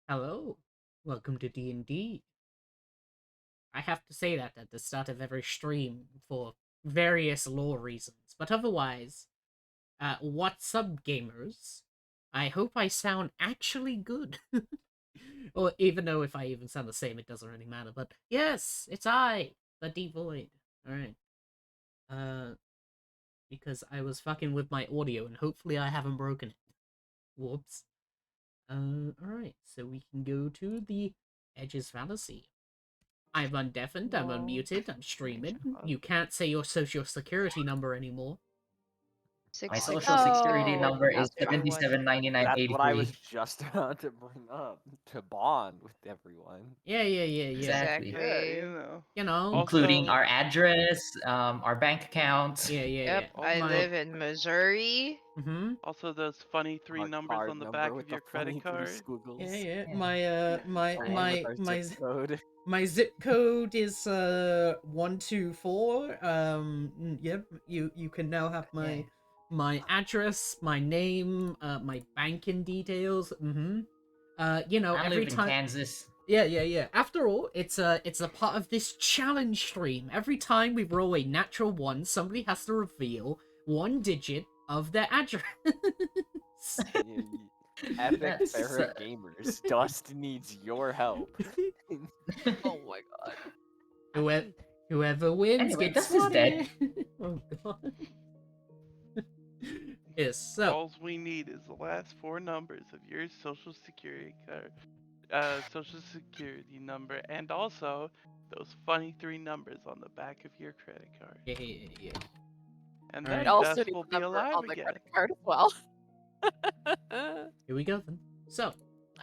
Hello, welcome to D&D. I have to say that at the start of every stream for various lore reasons, but otherwise, what's up, gamers? I hope I sound actually good. Or even though if I even sound the same, it doesn't really matter. But yes, it's I, the Devoid. All right. Uh, because I was fucking with my audio, and hopefully I haven't broken it. Whoops. Alright, so we can go to the Edge's Fallacy. I'm undeafened, I'm unmuted, I'm streaming. You can't say your social security number anymore. My Six six. social security Oh, number is everyone. 779983. That's what I was just about to bring up, to bond with everyone. Yeah. Exactly. Yeah, you know. You know, Including Also, our address, our bank account. yeah. Yep, I Also- live in Missouri. Mm-hmm. also those funny three Our numbers card on the number back with of your the funny credit three card. squiggles. Yeah. Along with our zip code. My zip code is 124. Yep. You can now have my address, my name, my banking details. Mm-hmm. You know, I every live in time. Kansas. Yeah. After all, it's a part of this challenge stream. Every time we roll a natural one, somebody has to reveal one digit of their address. Epic That's, Ferra gamers. Dust needs your help. Oh my god. Whoever wins Anyway, gets Dust is dead. Oh god. Yes. So All we need is the last four numbers of your social security card, social security number, and also those funny three numbers on the back of your credit card. yeah. And All then right. Also Dust need will the be number alive on the again. credit card as well. Here we go then. So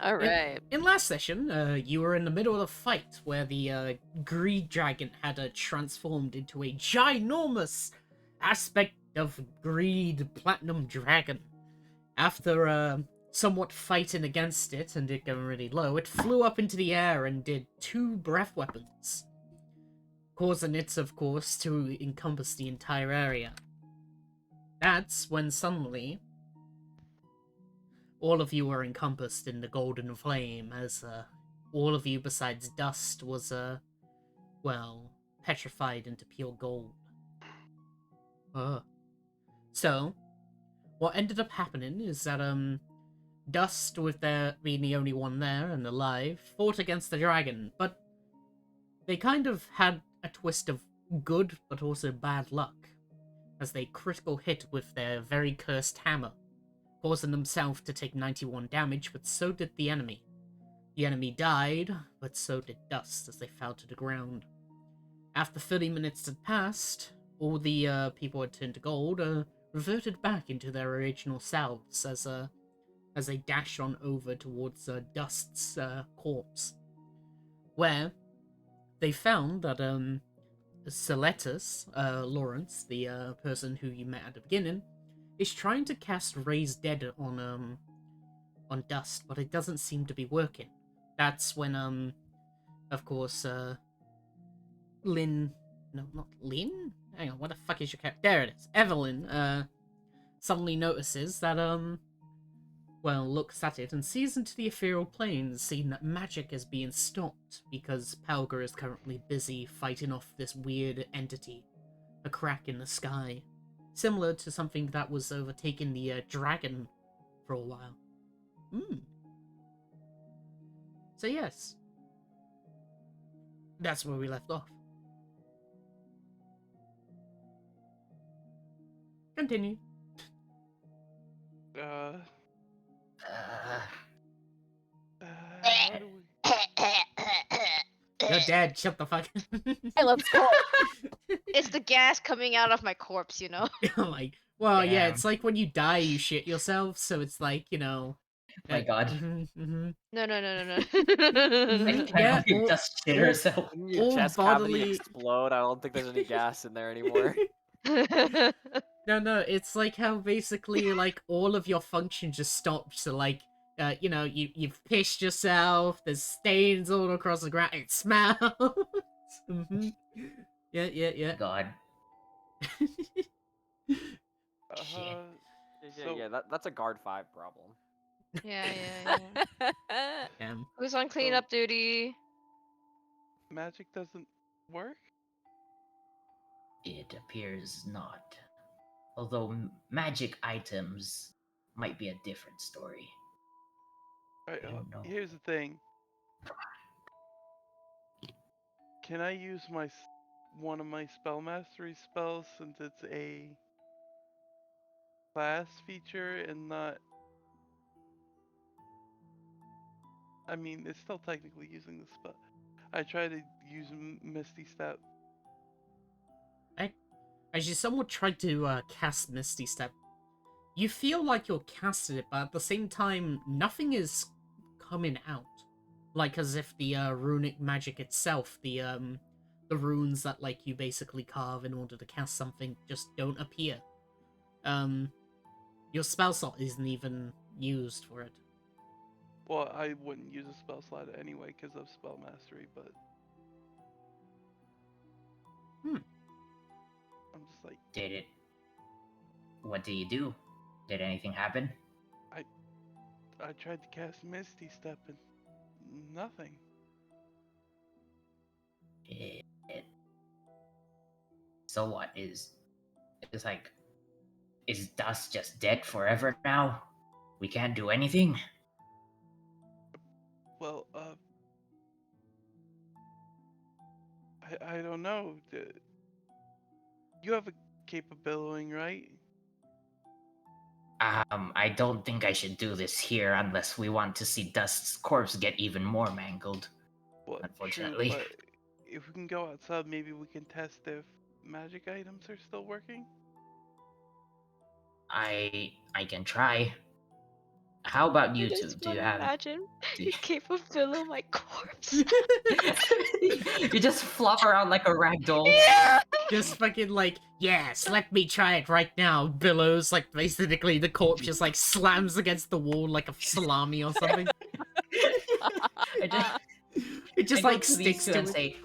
All right. in last session, you were in the middle of a fight where the greed dragon had transformed into a ginormous aspect of greed platinum dragon. After somewhat fighting against it and it going really low, it flew up into the air and did two breath weapons, causing it, of course, to encompass the entire area. That's when suddenly all of you were encompassed in the golden flame, as all of you besides Dust was, well, petrified into pure gold. So, what ended up happening is that, Dust, with their being the only one there and alive, fought against the dragon, but they kind of had a twist of good but also bad luck, as they critical hit with their very cursed hammer, causing themselves to take 91 damage, but so did the enemy. The enemy died, but so did Dust as they fell to the ground. After 30 minutes had passed, all the people had turned to gold, reverted back into their original selves as they dashed on over towards Dust's corpse, where they found that Celetus, Lawrence, the person who you met at the beginning, is trying to cast Raise Dead on Dust, but it doesn't seem to be working. That's when of course Lynn, no, not Lynn. Hang on, what the fuck is your character? There it is. Evelyn suddenly notices that well, looks at it and sees into the ethereal planes, seeing that magic is being stopped because Palgar is currently busy fighting off this weird entity, a crack in the sky, similar to something that was overtaking the dragon for a while. So yes, that's where we left off. Continue. How do we... You're dead. Shut the fuck. Hey, let's go. It's the gas coming out of my corpse, you know? Like, well, yeah, Damn. it's like when you die, you shit yourself. So it's like, you know. My god. No. Mhm. I Yeah, hope it just shit herself. Your all chest bodily- cavity explode. I don't think there's any gas in there anymore. No, it's like how basically like all of your function just stops. So like, you know, you've pissed yourself. There's stains all across the ground. It smells. Mm-hmm. Yeah. God. Yeah, that's a guard 5 problem. yeah. Damn. Who's on cleanup duty? Magic doesn't work? It appears not. Although magic items might be a different story. Alright, I don't know. here's the thing. Can I use one of my spell mastery spells since it's a class feature and not? I mean, it's still technically using the spell. I try to use Misty Step. As you somewhat try to cast Misty Step, you feel like you're casting it, but at the same time, nothing is coming out. Like as if the runic magic itself, the runes that like you basically carve in order to cast something, just don't appear. Your spell slot isn't even used for it. Well, I wouldn't use a spell slot anyway because of spell mastery, but I'm just like, Did it? What do you do? Did anything happen? I tried to cast Misty Step and nothing. So what is? It's like, is dust just dead forever now? We can't do anything. Well, I don't know. You have a capability, right? I don't think I should do this here unless we want to see Dust's corpse get even more mangled. Well, Unfortunately. true, but if we can go outside, maybe we can test if magic items are still working. I can try. How about you I two? just Do you wanna have? imagine do you you- capable below my corpse. you just flop around like a rag doll. Yeah. Just fucking like, yes, let me try it right now. Billows, like basically the corpse just like slams against the wall like a salami or something. I just, It just I go like to these sticks two to and it. say,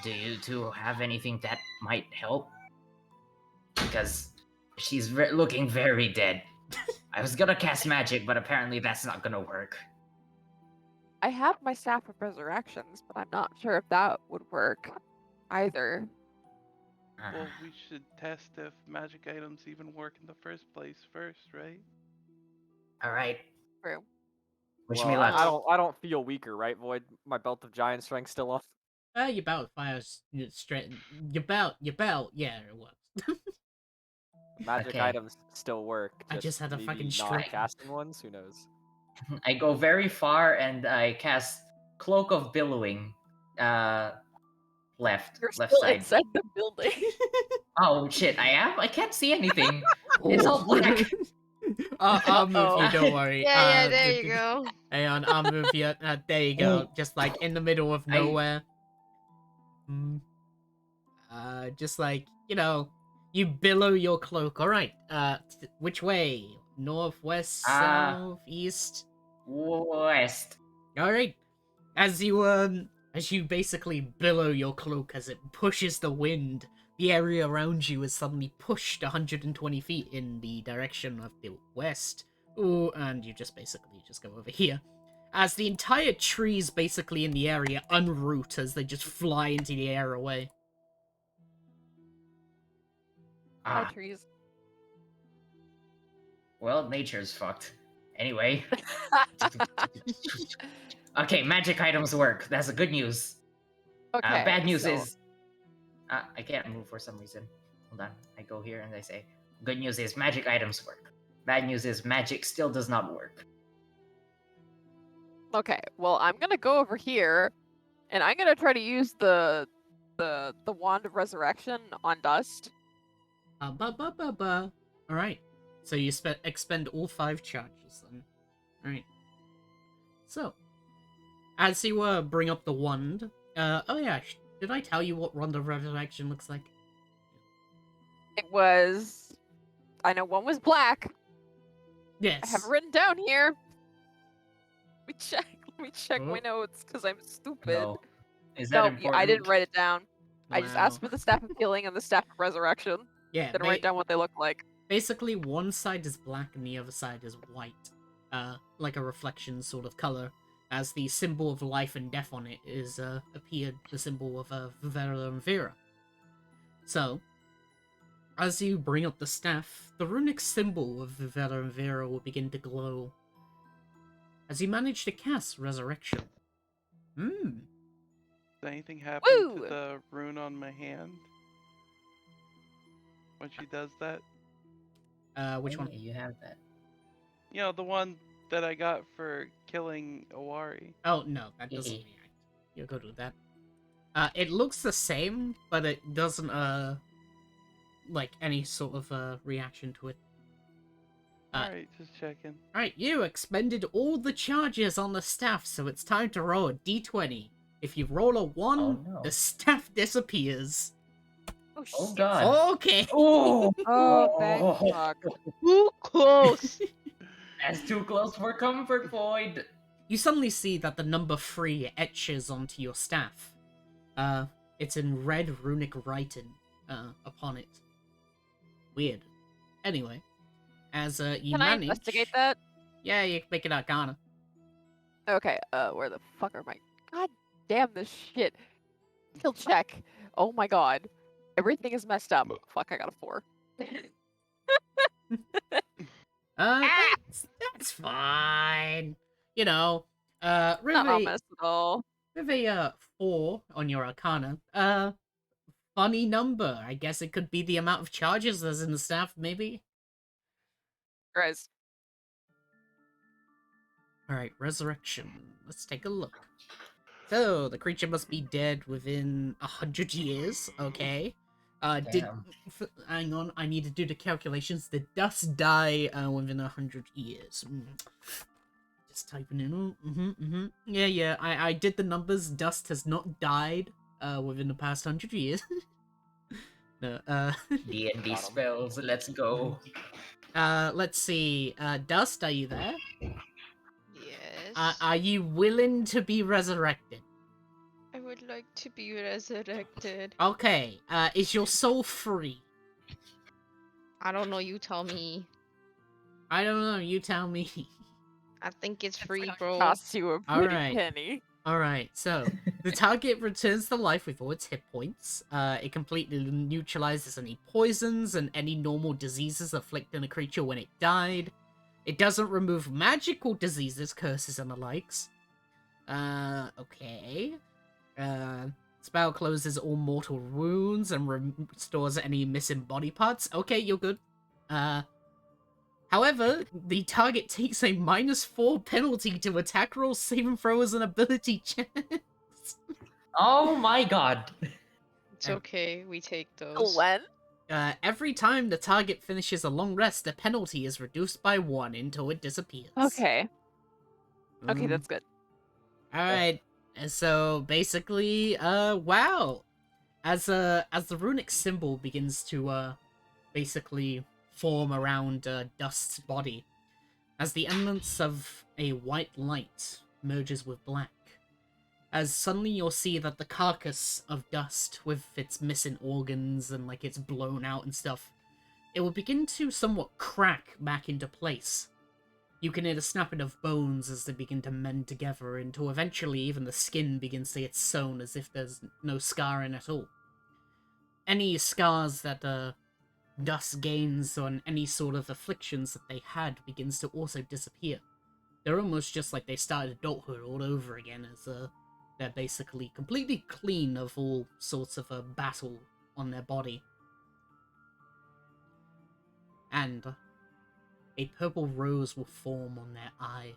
do you two have anything that might help? Because she's looking very dead. I was gonna cast magic, but apparently that's not gonna work. I have my Staff of Resurrections, but I'm not sure if that would work either. Well, we should test if magic items even work in the first place first, right? All right. True. Wish Well, me luck. I don't feel weaker, right, Void? My belt of giant strength still on. Your belt fires straight. Your belt, yeah, it was. Magic Okay. items still work. I just had a maybe fucking not stroke. casting ones. Who knows? I go very far and I cast Cloak of Billowing. Left You're side. still inside the building. Oh shit! I am. I can't see anything. It's all black. I'll move you, Uh-oh. don't worry. Yeah, there you go. Hang on, I'll move you. There you go. Just like in the middle of nowhere. Just like, you billow your cloak. Alright, which way? North, west, south, east? West. Alright. As you basically billow your cloak as it pushes the wind, the area around you is suddenly pushed 120 feet in the direction of the west. Ooh, and you just basically just go over here. As the entire trees basically in the area unroot as they just fly into the air away. Hi, Ah, trees. well, nature's fucked. Anyway. Okay, magic items work. That's the good news. Okay. Bad news so- is I can't move for some reason. Hold on. I go here and I say, good news is magic items work. Bad news is magic still does not work. Okay, well, I'm gonna go over here, and I'm gonna try to use the wand of resurrection on Dust. Alright. So you expend all 5 charges then. Alright. So, as you bring up the wand, oh yeah, did I tell you what Wand of Resurrection looks like? It was, I know one was black. Yes. I have it written down here. Let me check my Oh. notes because I'm stupid. No. Is that No, important? I didn't write it down. I just Wow. asked for the staff of healing and the staff of resurrection. Yeah, Didn't write down what they look like. basically one side is black and the other side is white. like a reflection sort of color, as the symbol of life and death on it is appeared the symbol of Ferra and Vera. So, as you bring up the staff, the runic symbol of Ferra and Vera will begin to glow as you manage to cast Resurrection. Hmm. Does anything happen to Woo! the rune on my hand when she does that? Which one? Yeah, you have that. You know, the one that I got for killing Owari. Oh, no, that doesn't react. You're good with that. It looks the same, but it doesn't, like, any sort of, reaction to it. Alright, just checking. Alright, you expended all the charges on the staff, so it's time to roll a d20. If you roll a 1, Oh, no. the staff disappears. Oh, Oh shit. god. Okay. Oh, Oh, thank fuck. Too close. that's too close for comfort, Void. You suddenly see that the number 3 etches onto your staff. It's in red runic writing, upon it. Weird. Anyway, as, you Can I manage... investigate that? Yeah, you can make it Arcana. Okay, where the fuck are my... God damn this shit. Skill check. Oh my god. Everything is messed up. Fuck, I got a 4. That's fine. You know, Not ominous at all. with a 4 on your Arcana, funny number. I guess it could be the amount of charges there's in the staff, maybe? Guys. Alright, Resurrection. Let's take a look. So, the creature must be dead within 100 years, okay. Damn. Hang on, I need to do the calculations. Did dust die within 100 years? Just typing in. Yeah, I did the numbers. Dust has not died within the past 100 years. No, D&D spells, let's go. let's see. Dust, are you there? Yes. Are you willing to be resurrected? I would like to be resurrected. Okay, is your soul free? I don't know, you tell me. I don't know, you tell me. I think it's free, It's bro. gonna cost you a pretty Alright. penny. Alright, so, the target returns to life with all its hit points. It completely neutralizes any poisons and any normal diseases afflicting a creature when it died. It doesn't remove magical diseases, curses, and the likes. Okay. Spell closes all mortal wounds and restores any missing body parts. Okay, you're good. However, the target takes a -4 penalty to attack rolls, saving throws, and ability checks. Oh my god. It's okay, we take those. When? Every time the target finishes a long rest, the penalty is reduced by 1 until it disappears. Okay. Okay, Mm. that's good. Alright, so basically, wow. As the runic symbol begins to, basically form around, Dust's body, as the elements of a white light merges with black, as suddenly you'll see that the carcass of Dust, with its missing organs and, like, it's blown out and stuff, it will begin to somewhat crack back into place. You can hear the snapping of bones as they begin to mend together until eventually even the skin begins to get sewn as if there's no scarring at all. Any scars that Dust gains on any sort of afflictions that they had begins to also disappear. They're almost just like they started adulthood all over again, as they're basically completely clean of all sorts of battle on their body. And a purple rose will form on their eye.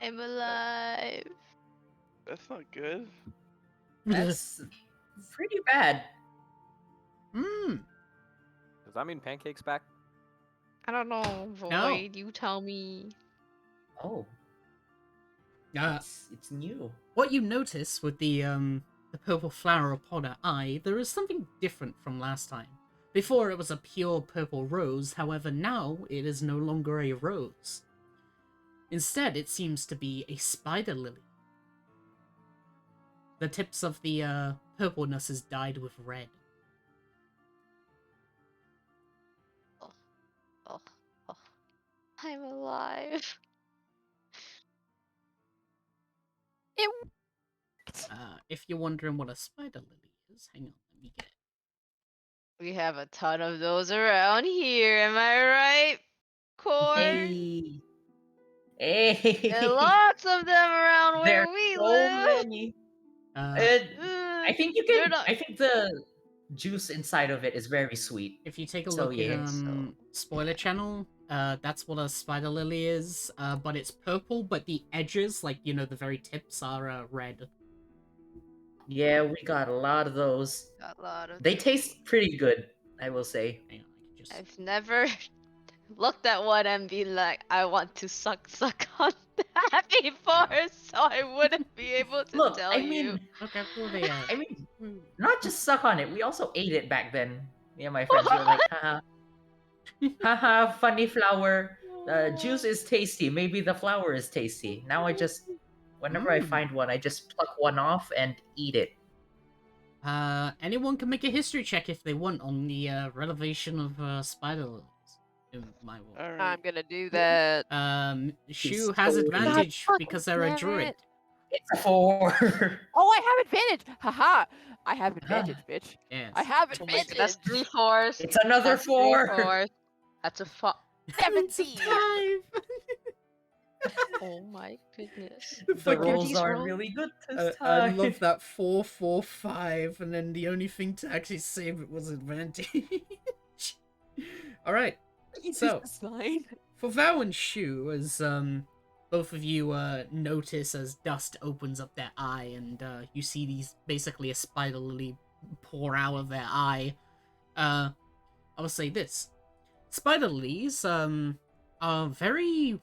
I'm alive. That's not good. That's pretty bad. Hmm. Does that mean Pancake's back? I don't know, Void, you tell me. Oh, Uh, it's new. what you notice with the purple flower upon her eye, there is something different from last time. Before it was a pure purple rose, however now it is no longer a rose. Instead, it seems to be a spider lily. The tips of the purpleness is dyed with red. I'm alive. It If you're wondering what a spider lily is, hang on, let me get it. We have a ton of those around here, am I right, Core? Hey. Hey. There are lots of them around There's where we so live. many. Uh, I think you They're can. not- I think the juice inside of it is very sweet. if you take a So, look in yeah, spoiler channel, that's what a spider lily is. But it's purple, but the edges, like the very tips, are red. Yeah, we got a lot of those. Got a lot of They those. taste pretty good, I will say. Hang on, I can just. I've never looked at one and be like, I want to suck on that before, so I wouldn't be able to Look, tell I you. mean, Look how cool they are. I mean, Hmm. not just suck on it. We also ate it back then. Me and my friends were like, haha, haha, funny flower. The juice is tasty. Maybe the flower is tasty. Now I just, whenever I Mm. find one, I just pluck one off and eat it. Anyone can make a history check if they want on the relevation of spider lilies. In my world. All right. I'm gonna do that. Shu has totally- advantage God because they're a damn druid. it. It's a 4. Oh, I have advantage. Haha. I have advantage, bitch. Yes. I have Oh my god, advantage. that's 3 4s. It's another That's 3 4. 4s. That's a 5. It's a 17. 5. Oh my goodness. The The fucking- rolls these are rolls? really good this I time. love that 4, 4, 5, and then the only thing to actually save it was advantage. Alright, so It's fine. for Val and Shu, as both of you notice as dust opens up their eye and you see these basically a spider lily pour out of their eye, I will say this. Spider lilies are very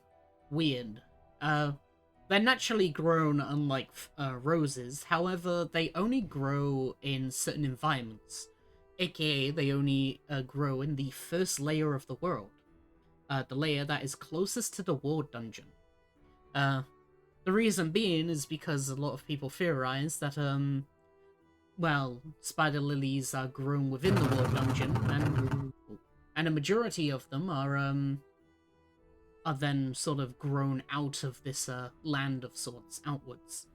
weird. They're naturally grown unlike roses, however, they only grow in certain environments. AKA, they only grow in the first layer of the world. The layer that is closest to the war dungeon. The reason being is because a lot of people theorize that, well, spider lilies are grown within the war dungeon, and a majority of them are then sort of grown out of this land of sorts, outwards.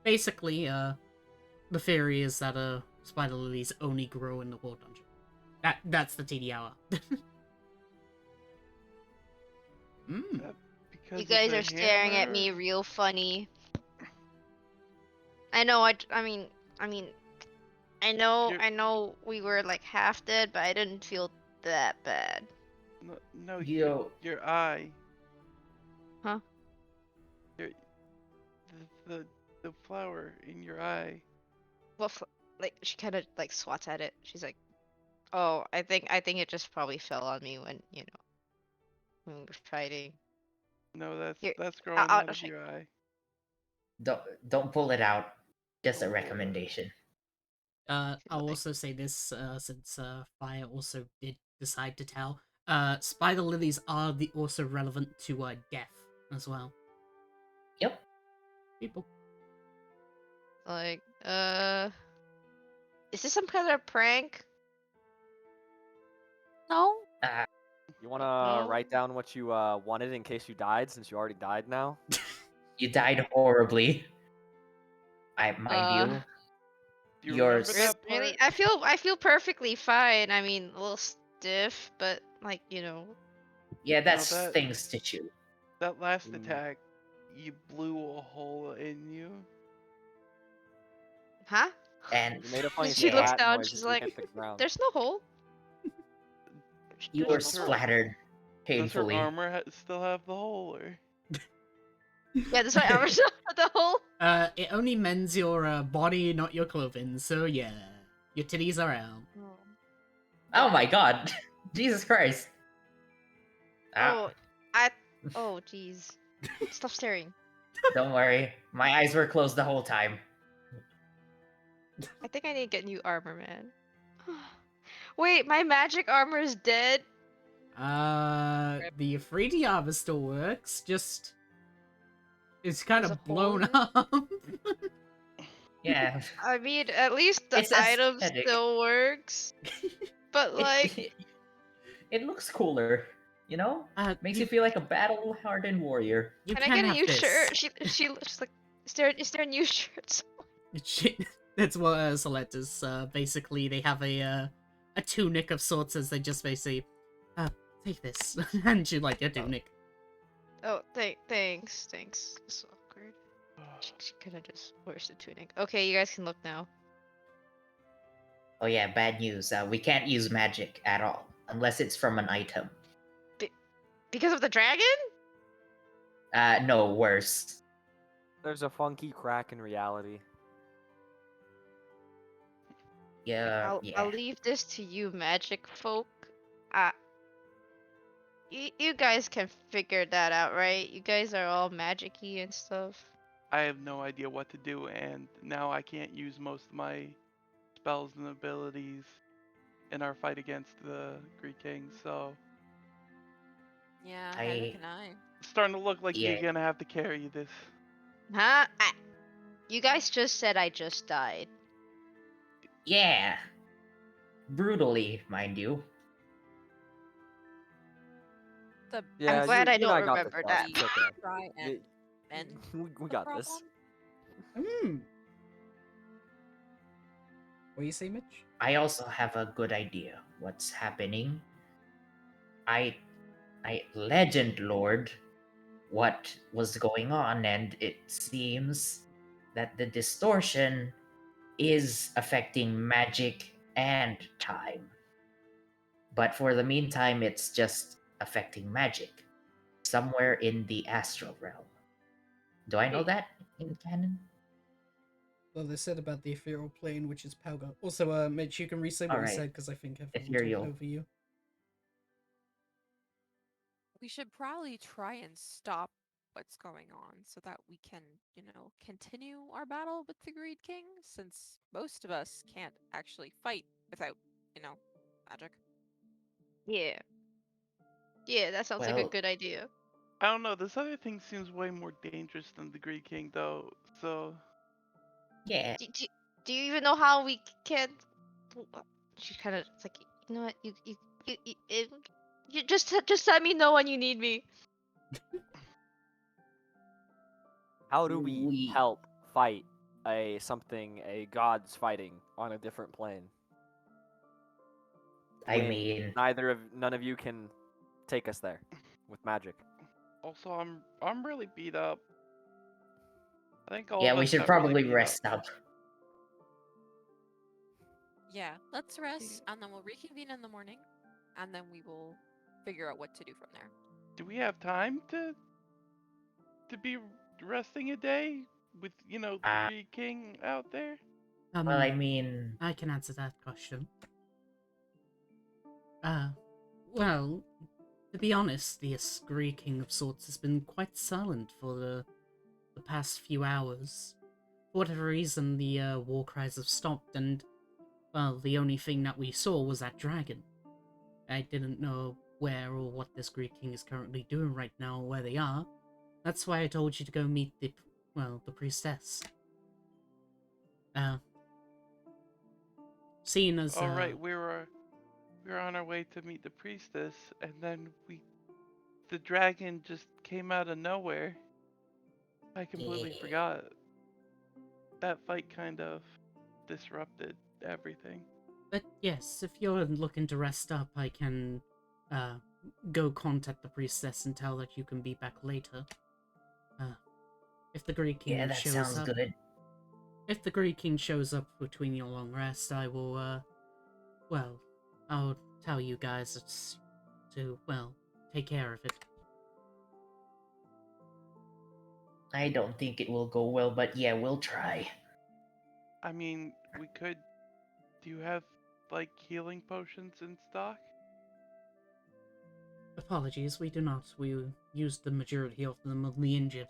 Basically, the theory is that spider lilies only grow in the war dungeon. That's the TD hour. Because You of guys the are staring at hammer? me real funny. I know. I mean, I know we were like half dead, but I didn't feel that bad. No, Yo. your eye. Huh? Your, the flower in your eye. Well, like she kind of like swats at it. She's like, "Oh, I think it just probably fell on me when when we were fighting." No, Here, that's growing I'll out of show you. your eye. Don't pull it out. Just a Don't pull it out. recommendation. I'll like- also say this, since Fire also did decide to tell. Spider lilies are also relevant to death as well. Yep. People. Like, is this some kind of prank? No. You wanna No. write down what you wanted in case you died, since you already died now? You died horribly. I mind Uh, Do you Yours- remember that part? Really? I feel perfectly fine. I mean, a little stiff, but like Yeah, that's that- things to chew. That last Mm. attack, you blew a hole in you. huh? And You made a funny She looks splat down, noise she's as you like, hit the ground. There's no hole. you There's were no hole. splattered Does her painfully. armor still have the hole, or? Yeah, this my armor still have the hole. It only mends your body, not your clothing. So yeah, your titties are out. Oh my god. Jesus Christ. Ah, Oh, jeez. Stop staring. don't worry. My eyes were closed the whole time. I think I need to get new armor, man. Wait, my magic armor is dead. The 3D armor still works. Just it's kind There's of a hole blown in it? up. Yeah. I mean, at least the It's item aesthetic. still works. But like, It looks cooler. You know, makes you, you feel like a battle-hardened warrior. you Can I can get a have new this. shirt? She's like, is there a new shirt? Shit. That's what Select is. Basically, they have a tunic of sorts as they just basically, take this. And you like a tunic. Oh, thanks. That's so awkward. She kind of just wears the tunic. Okay, you guys can look now. Oh yeah, bad news. We can't use magic at all unless it's from an item. Because of the dragon? No, worse. There's a funky crack in reality. Yeah, I'll leave this to you, magic folk. You guys can figure that out, right? You guys are all magic-y and stuff. I have no idea what to do, and now I can't use most of my spells and abilities in our fight against the Greek King, so Yeah, I- neither can I. it's starting to look like Yeah. you're gonna have to carry this. Huh? You guys just said I just died. Yeah. Brutally, mind you. The Yeah, I'm glad you I and don't I got this, remember Boss. that. It's okay. try and mend We the got this. problem. What do you say, Mitch? I also have a good idea what's happening. I legend lord what was going on, and it seems that the distortion is affecting magic and time. But for the meantime, it's just affecting magic somewhere in the astral realm. Do I know Hey. that in canon? Well, they said about the ethereal plane, which is Pelga. Also, Mitch, you can re-say what you Alright. said, because I think everyone Ethereal. talked over you. We should probably try and stop what's going on so that we can, continue our battle with the Greed King, since most of us can't actually fight without, magic. Yeah. Yeah, that sounds like a Well, good idea. I don't know, this other thing seems way more dangerous than the Greek King, though, so yeah. Do you even know how we can? She kind of like, you know what? You just let me know when you need me. How do we We- help fight a god's fighting on a different plane? I when mean, none of you can take us there with magic. also I'm really beat up. I think all yeah, of we us should got really probably beat rest up. Yeah, let's rest, and then we'll reconvene in the morning, and then we will figure out what to do from there. Do we have time to be resting a day with, the Greek King out there? Well, I mean, I can answer that question. Well, to be honest, the Scree King of sorts has been quite silent for the past few hours. For whatever reason, the war cries have stopped, and, well, the only thing that we saw was that dragon. I didn't know where or what this Greek King is currently doing right now, or where they are. That's why I told you to go meet the priestess. Seeing as, All right, we were on our way to meet the priestess, and then the dragon just came out of nowhere. I completely Yeah. forgot. That fight kind of disrupted everything. But yes, if you're looking to rest up, I can go contact the priestess and tell that you can be back later. If the Greek King Yeah, that shows sounds up, good. if the Greek King shows up between your long rest, I will, I'll tell you guys to take care of it. I don't think it will go well, but yeah, we'll try. I mean, we could. Do you have like healing potions in stock? Apologies, we do not. We used the majority of them on the injured.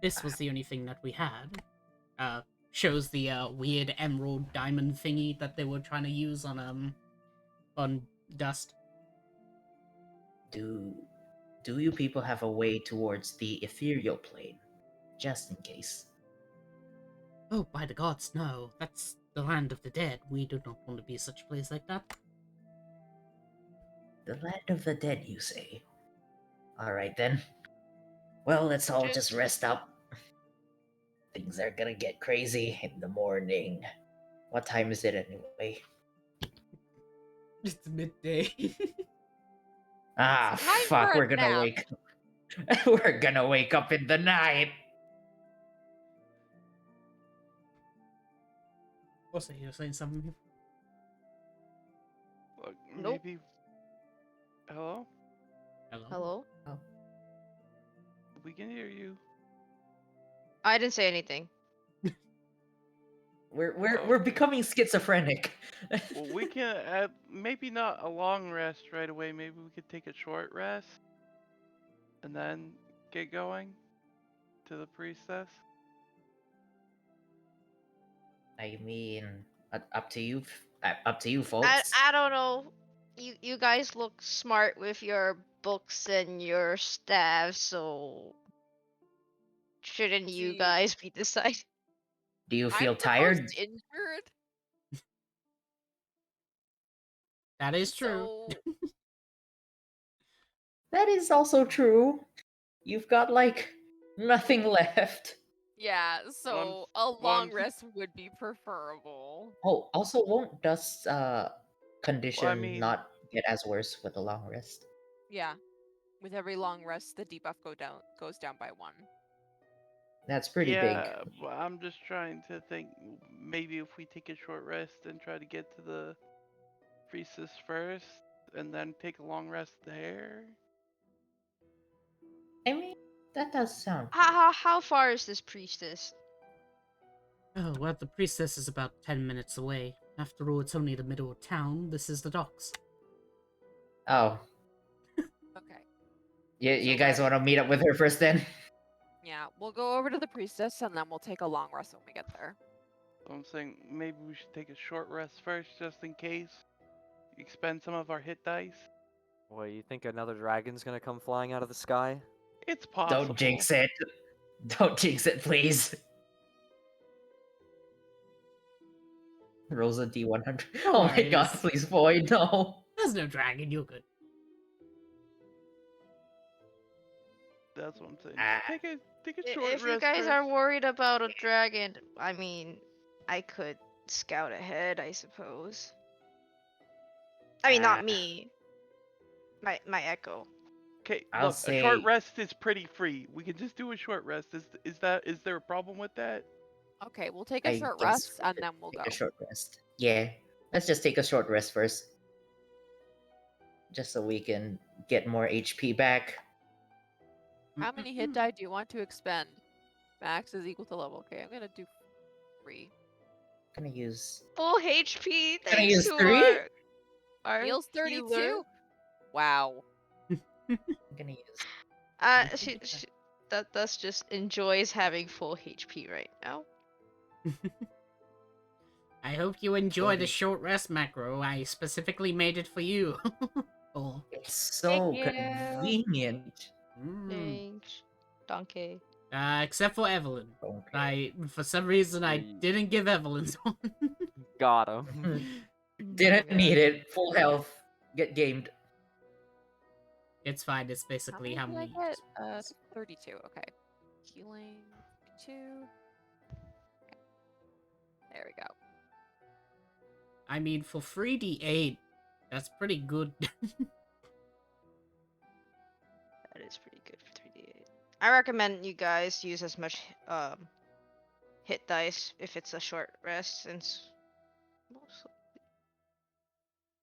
This was the only thing that we had. Shows the weird emerald diamond thingy that they were trying to use on Dust. Do you people have a way towards the ethereal plane, just in case? Oh, by the gods, no. That's the land of the dead. We do not want to be such a place like that. The land of the dead, you say? Alright then. Well, let's all just rest up. Things are gonna get crazy in the morning. What time is it anyway? It's midday. Ah, It's time fuck, for a we're gonna nap. wake we're gonna wake up in the night. What's it? You're saying something? Look, Nope. maybe. Hello? Hello? Hello? We can hear you. I didn't say anything. We're becoming schizophrenic. Well, we can maybe not a long rest right away. Maybe we could take a short rest and then get going to the priestess. I mean, up to you, up to you, I folks. I don't know. You guys look smart with your books and your staff, so shouldn't you See, guys be deciding? Do you I'm feel the tired? most injured, That is true. so That is also true. You've got like nothing left. yeah, so a well, long rest would be preferable. Oh, also, won't Dust's condition mean- not get as worse with a long rest? Yeah, with every long rest, the debuff goes down by 1. That's pretty yeah, big. but I'm just trying to think. Maybe if we take a short rest and try to get to the priestess first, and then take a long rest there. I mean, that does sound. How far is this priestess? Oh, well, the priestess is about 10 minutes away. After all, it's only the middle of town. This is the docks. Oh, Okay. you So guys want to meet up with her first then? Yeah, we'll go over to the priestess and then we'll take a long rest when we get there. I'm saying maybe we should take a short rest first, just in case. Expend some of our hit dice. What, you think another dragon's gonna come flying out of the sky? It's possible. Don't jinx it. Don't jinx it, please. Rolls a D100. No Oh my god, worries. please, boy, no. There's no dragon, you're good. That's what I'm saying. Ah. Take a short If rest you guys first. are worried about a dragon, I mean, I could scout ahead, I suppose. I mean, not me. My echo. Okay, I'll look, a short say- rest is pretty free. We can just do a short rest. Is there a problem with that? Okay, we'll take a I short guess rest we'll and just then we'll take go. a short rest. Yeah, let's just take a short rest first. Just so we can get more HP back. How many hit die do you want to expend? Max is equal to level. Okay, I'm gonna do 3. Gonna use. Full HP Gonna thanks use to 3? our Heals healer. 32. Wow. I'm gonna use. She that's just enjoys having full HP right now. I hope you enjoy the Okay. short rest macro. I specifically made it for you. Oh. It's so you. convenient. Thanks. Donkey. Except for Evelyn. Okay. For some reason, I Yeah. didn't give Evelyn's one. Got him. Didn't Oh, need God. it. Full health. Get gamed. It's fine. It's How basically many how did many. I get? 32. Okay. Healing 2. Okay. There we go. I mean, for 3d8, that's pretty good. That is pretty good for 3d8. I recommend you guys use as much hit dice if it's a short rest, since most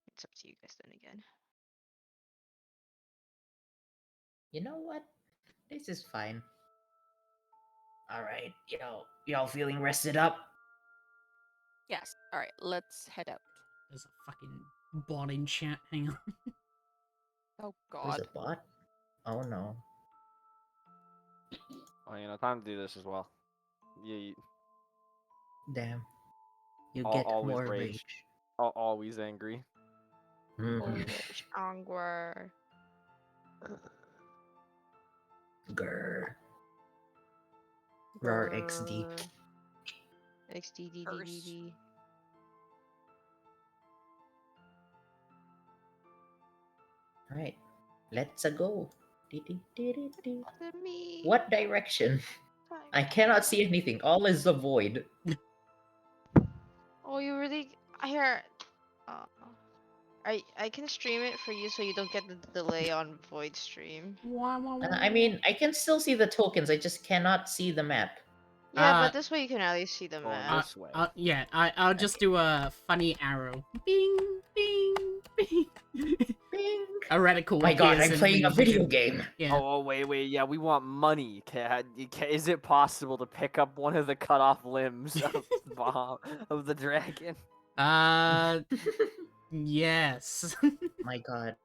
it's up to you guys then again. You know what? This is fine. Alright, y'all feeling rested up? Yes. All right. Let's head out. There's a fucking bot in chat. Hang on. Oh There's God. a bot? Oh no. Well, time to do this as well. You Damn. You Al- get always more rage. rage. always angry. Mhm. Polish Angwer. Grr. Roar XD. XDDDDD. Alright, let's go. Di-di-di-di-di. Let me. What direction? Time. I cannot see anything. All is a void. Oh, you really? Here. Uh, I can stream it for you so you don't get the delay on Void stream. I mean, I can still see the tokens. I just cannot see the map. Yeah, Uh, but this way you can at least see the Going map. this way. Yeah, I'll just do a funny arrow. Bing, bing, bing. Bing. A reticle My god, appears I'm in playing the a video vision. game. Yeah. Oh, wait, yeah, we want money. Is it possible to pick up one of the cut off limbs of of the dragon? Yes. My god.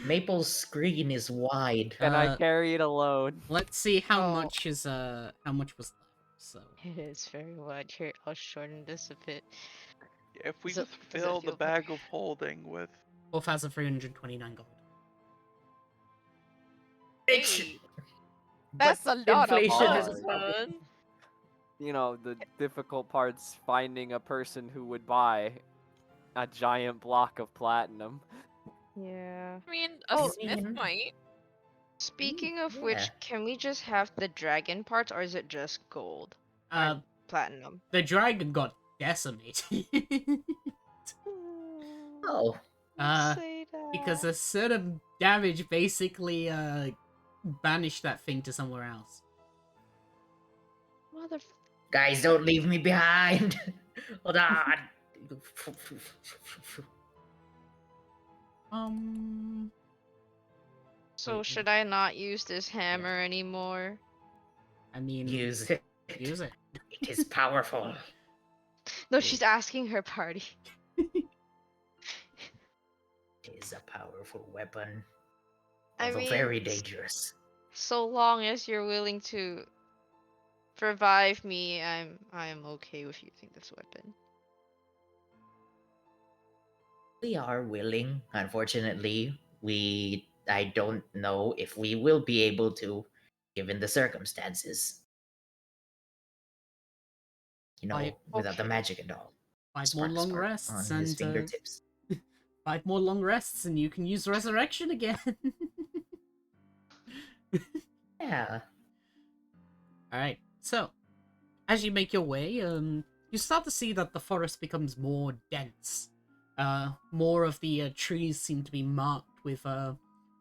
Maple's screen is wide. Can I carry it alone? Let's see how Oh. much was left. So It is very wide. Here, I'll shorten this a bit. If we Does it- just does it fill the feel better? bag of holding with 4,329 gold. Hey, that's a lot inflation of is- fun. You know, the difficult part's finding a person who would buy a giant block of platinum. Yeah. I mean, a Oh, smith man. might. Speaking of yeah. which, can we just have the dragon parts, or is it just gold? Uh, Platinum. the dragon got decimated. Oh, Say that. because a certain damage basically banished that thing to somewhere else. Mother. guys, don't leave me behind. Hold on. So Wait, should I not use this hammer anymore? I mean, Use it. use it. It is powerful. No, she's asking her party. It is a powerful weapon. I Although mean, very dangerous. so long as you're willing to revive me, I am okay with using this weapon. We are willing. Unfortunately, I don't know if we will be able to, given the circumstances. You know, without the Okay. magic and all. 5 more long On rests his and fingertips. 5 more long rests and you can use resurrection again. Yeah. Alright, so as you make your way, you start to see that the forest becomes more dense. More of the trees seem to be marked with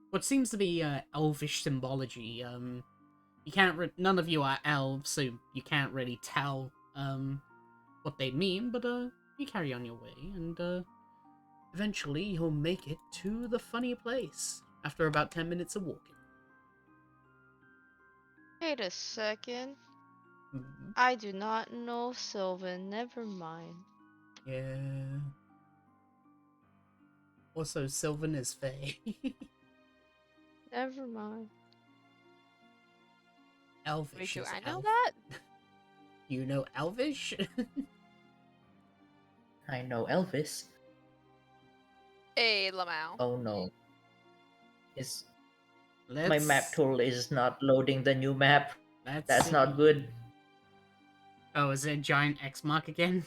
what seems to be elvish symbology. You can't none of you are elves, so you can't really tell what they mean, but you carry on your way, and eventually you'll make it to the funny place after about 10 minutes of walking. Wait a second. Mhm. I do not know Sylvan. Never mind. Yeah. Also, Sylvan is Fae. Never mind. Elvish Wait, do is I know elf. that? You know Elvish? I know Elvis. Hey, Lamau. Oh no. Is Let's, my map tool is not loading the new map. let's That's see. not good. Oh, is it a giant X mark again?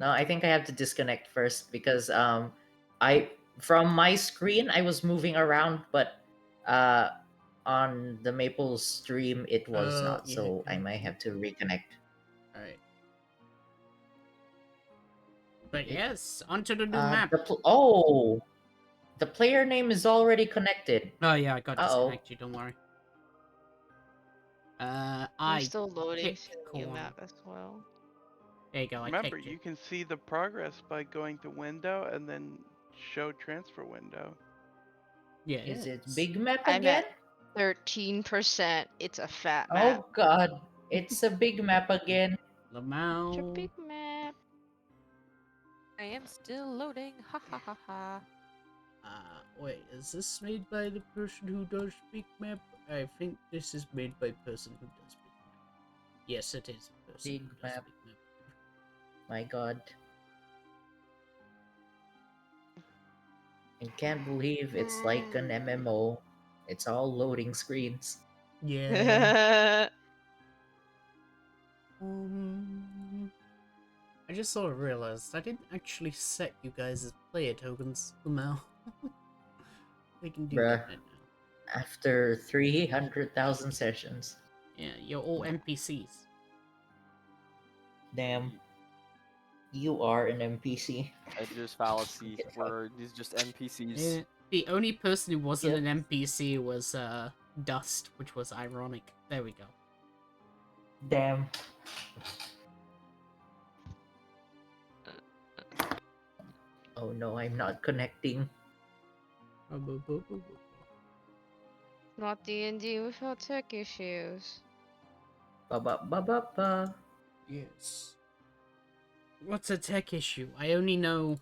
No, I think I have to disconnect first because I from my screen I was moving around, but on the Maple stream it was not, yeah, so I yeah. might have to reconnect. Alright. But yes, onto the new map. The player name is already connected. Oh yeah, I got Uh-oh. disconnected, don't worry. I'm I still loading kicked to the new corn. map as well. There you go, I Remember, kicked you it. can see the progress by going to window and then show transfer window. Yeah. Is it big map I'm again? at 13%. It's a fat map. Oh god, it's a big map again. It's a Lamau. big map. I am still loading. Ha ha ha ha. Wait, is this made by the person who does big map? I think this is made by person who does big map. Yes, it is person Big who does map. big map. My god. I can't believe it's like an MMO. It's all loading screens. Yeah. I just sort of realized I didn't actually set you guys as player tokens somehow. We can do Bruh. that now. After 300,000 sessions. Yeah, you're all NPCs. Damn. You are an NPC. Edge's Fallacy. We're these just NPCs. Yeah, the only person who wasn't Yep. an NPC was Dust, which was ironic. There we go. Damn. Oh no, I'm not connecting. Not D&D without tech issues. Ba ba ba ba ba. Yes. What's a tech issue? I only know.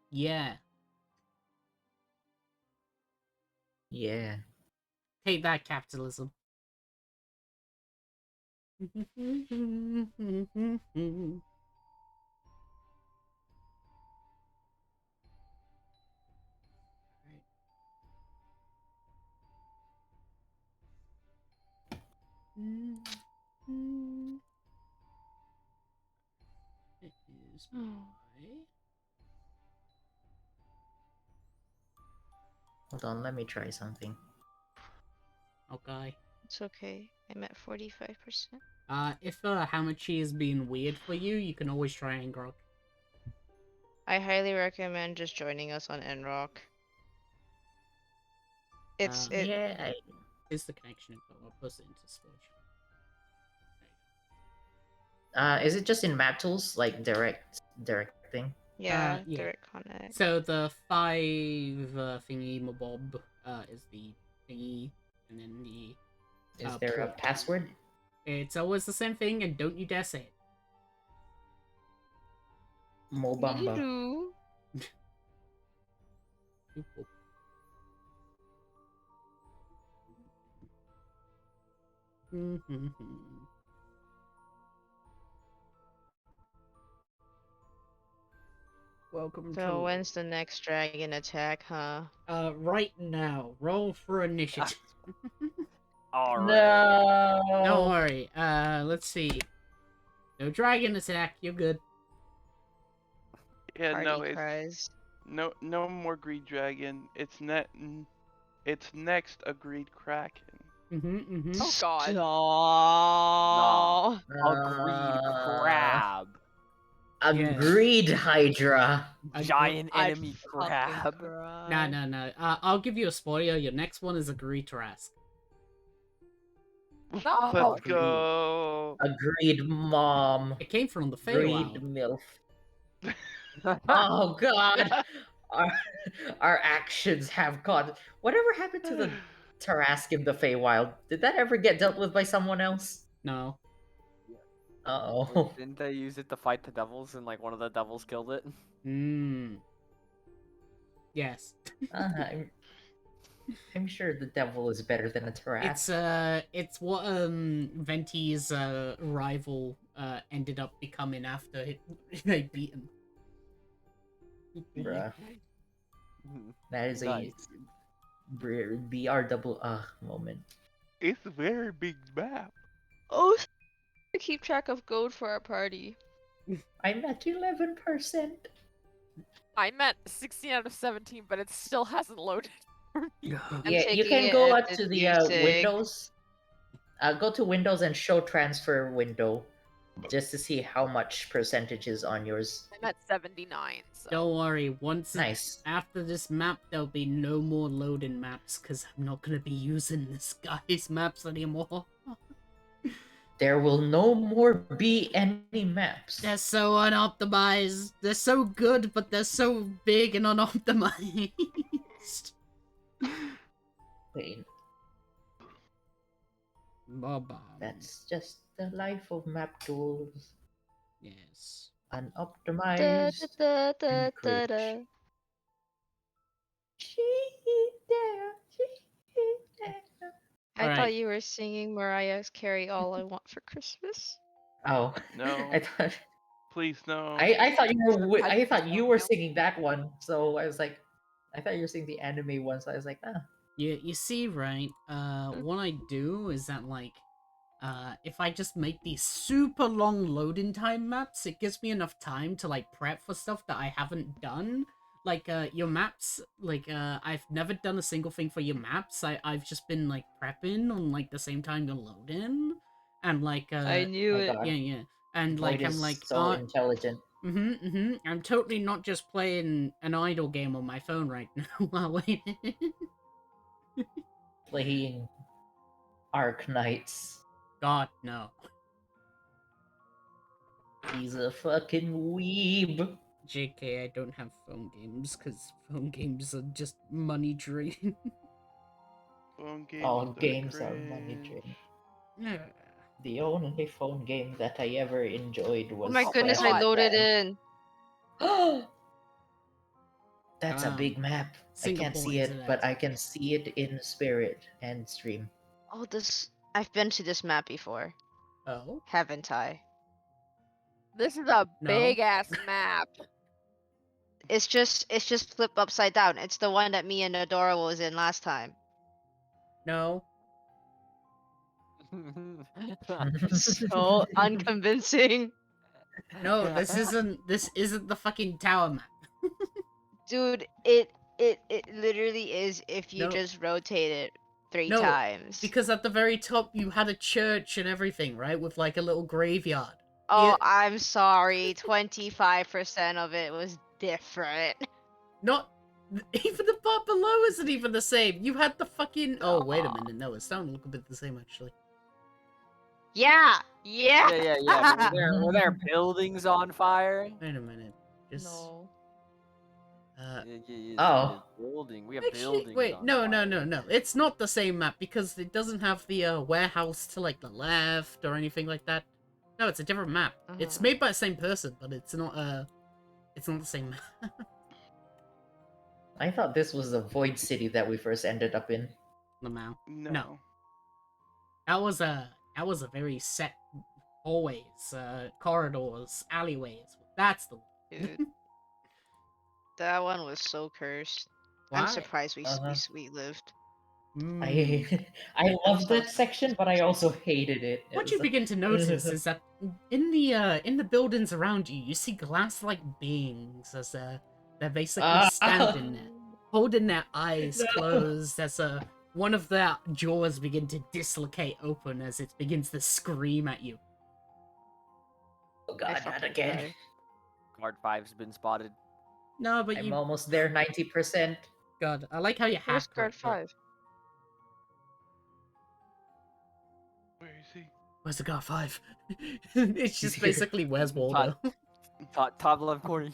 Yeah. Yeah. Take that, capitalism. It is my... Hold on, let me try something. Okay. It's okay. I'm at 45%. If Hamachi is being weird for you, you can always try Angrok. I highly recommend just joining us on Enrock. It's it. Yeah, Here's the connection info. I'll post it into Splurge. is it just in map tools, like direct thing? Yeah, yeah. direct connect. So the 5 thingy mabob is the thingy, and then the Is there a port. password? It's always the same thing, and don't you dare say it. Mobamba. Doo-doo. Oop, oop. Welcome So when's the next dragon attack, huh? right now. Roll for initiative. Alright. No. Don't worry. Let's see. No dragon attack. You're good. Yeah, Party no, it's cries. no more greed dragon. It's next a greed kraken. Oh god. Stop. Agreed crab. Agreed, Hydra. Giant I'd enemy fucking crab. cry. No. I'll give you a spoiler. Your next one is a greed Trask. No. Let's go. Agreed, Mom. It came from the Agreed, Feywild. MILF. Oh God. Our actions have gone. Whatever happened to the Tarask in the Feywild? Did that ever get dealt with by someone else? No. Oh. Didn't they use it to fight the devils and like one of the devils killed it? Yes. I'm sure the devil is better than a Tarask. It's what Venti's rival ended up becoming after they beat him. Bruh. That is Nice. a BR double moment. It's a very big map. Oh, to keep track of gold for our party. I'm at 11%. I'm at 16 out of 17, but it still hasn't loaded. I'm Yeah, you taking can it go at up to the music. Windows. Go to Windows and show transfer window, just to see how much percentage is on yours. I'm at 79. So. Don't worry, Nice. after this map, there'll be no more loading maps, because I'm not gonna be using this guy's maps anymore. There will no more be any maps. They're so unoptimized. They're so good, but they're so big and unoptimized. Wait, Baba. that's just the life of map tools. Yes. Da, Unoptimized. da, da, and da, da. cringe. I Alright. thought you were singing Mariah Carey "All I Want for Christmas." Oh No. I thought Please no. I thought you were I thought you were Now. singing that one. So I was like, I thought you were singing the anime one. So I was like, ah. You see, right? What I do is that, like, if I just make these super long loading time maps, it gives me enough time to like prep for stuff that I haven't done. Like your maps, like I've never done a single thing for your maps. I've just been like prepping on like the same time you're loading, and like I knew My it. God, yeah, and Void like I'm is like so intelligent. I'm totally not just playing an idle game on my phone right now while waiting. Playing Arc Knights. God no. He's a fucking weeb. JK, I don't have phone games because phone games are just money drain. Phone games All are games are money cringe. drain. Yeah. The only phone game that I ever enjoyed Oh was my goodness, I God, loaded in. That's a big map. I can't Singapore see it, internet. but I can see it in spirit and stream. Oh, this. I've been to this map before, Oh haven't I? This is a No. big ass map. It's just flipped upside down. It's the one that me and Adora was in last time. no. So unconvincing. No, this isn't the fucking tower map. Dude, it literally is if you No. just rotate it three No, times. because at the very top you had a church and everything, right? With like a little graveyard. Oh, Here- I'm sorry. 25% of it was different. Not even the part below isn't even the same. You had the fucking. Oh wait a minute, no, it's starting to look a bit the same actually. Yeah, yeah. yeah. But were there buildings on fire? Wait a minute, just. No. Oh. Building. We have Actually, buildings. wait, on no, fire. It's not the same map because it doesn't have the warehouse to like the left or anything like that. No, it's a different map. It's made by the same person, but it's not the same map. I thought this was the Void City that we first ended up in. Lamau. No. That was a very set hallways, corridors, alleyways. That's the one. Dude, that one was so cursed. Why? I'm surprised Uh-huh. we lived. Mm. I loved that section, but I also hated it. It What was you like- begin to notice is that in the buildings around you, you see glass-like beings as they're basically standing there, holding their eyes No. closed as one of their jaws begin to dislocate open as it begins to scream at you. Oh I god, not fucking again. die. Guard 5's been spotted. No, but I'm you. almost there, 90%. God, I like how you Where's hacked guard it, but 5? Where is he? where's the guard 5? It's just He's here. basically where's Waldo. Top left corner.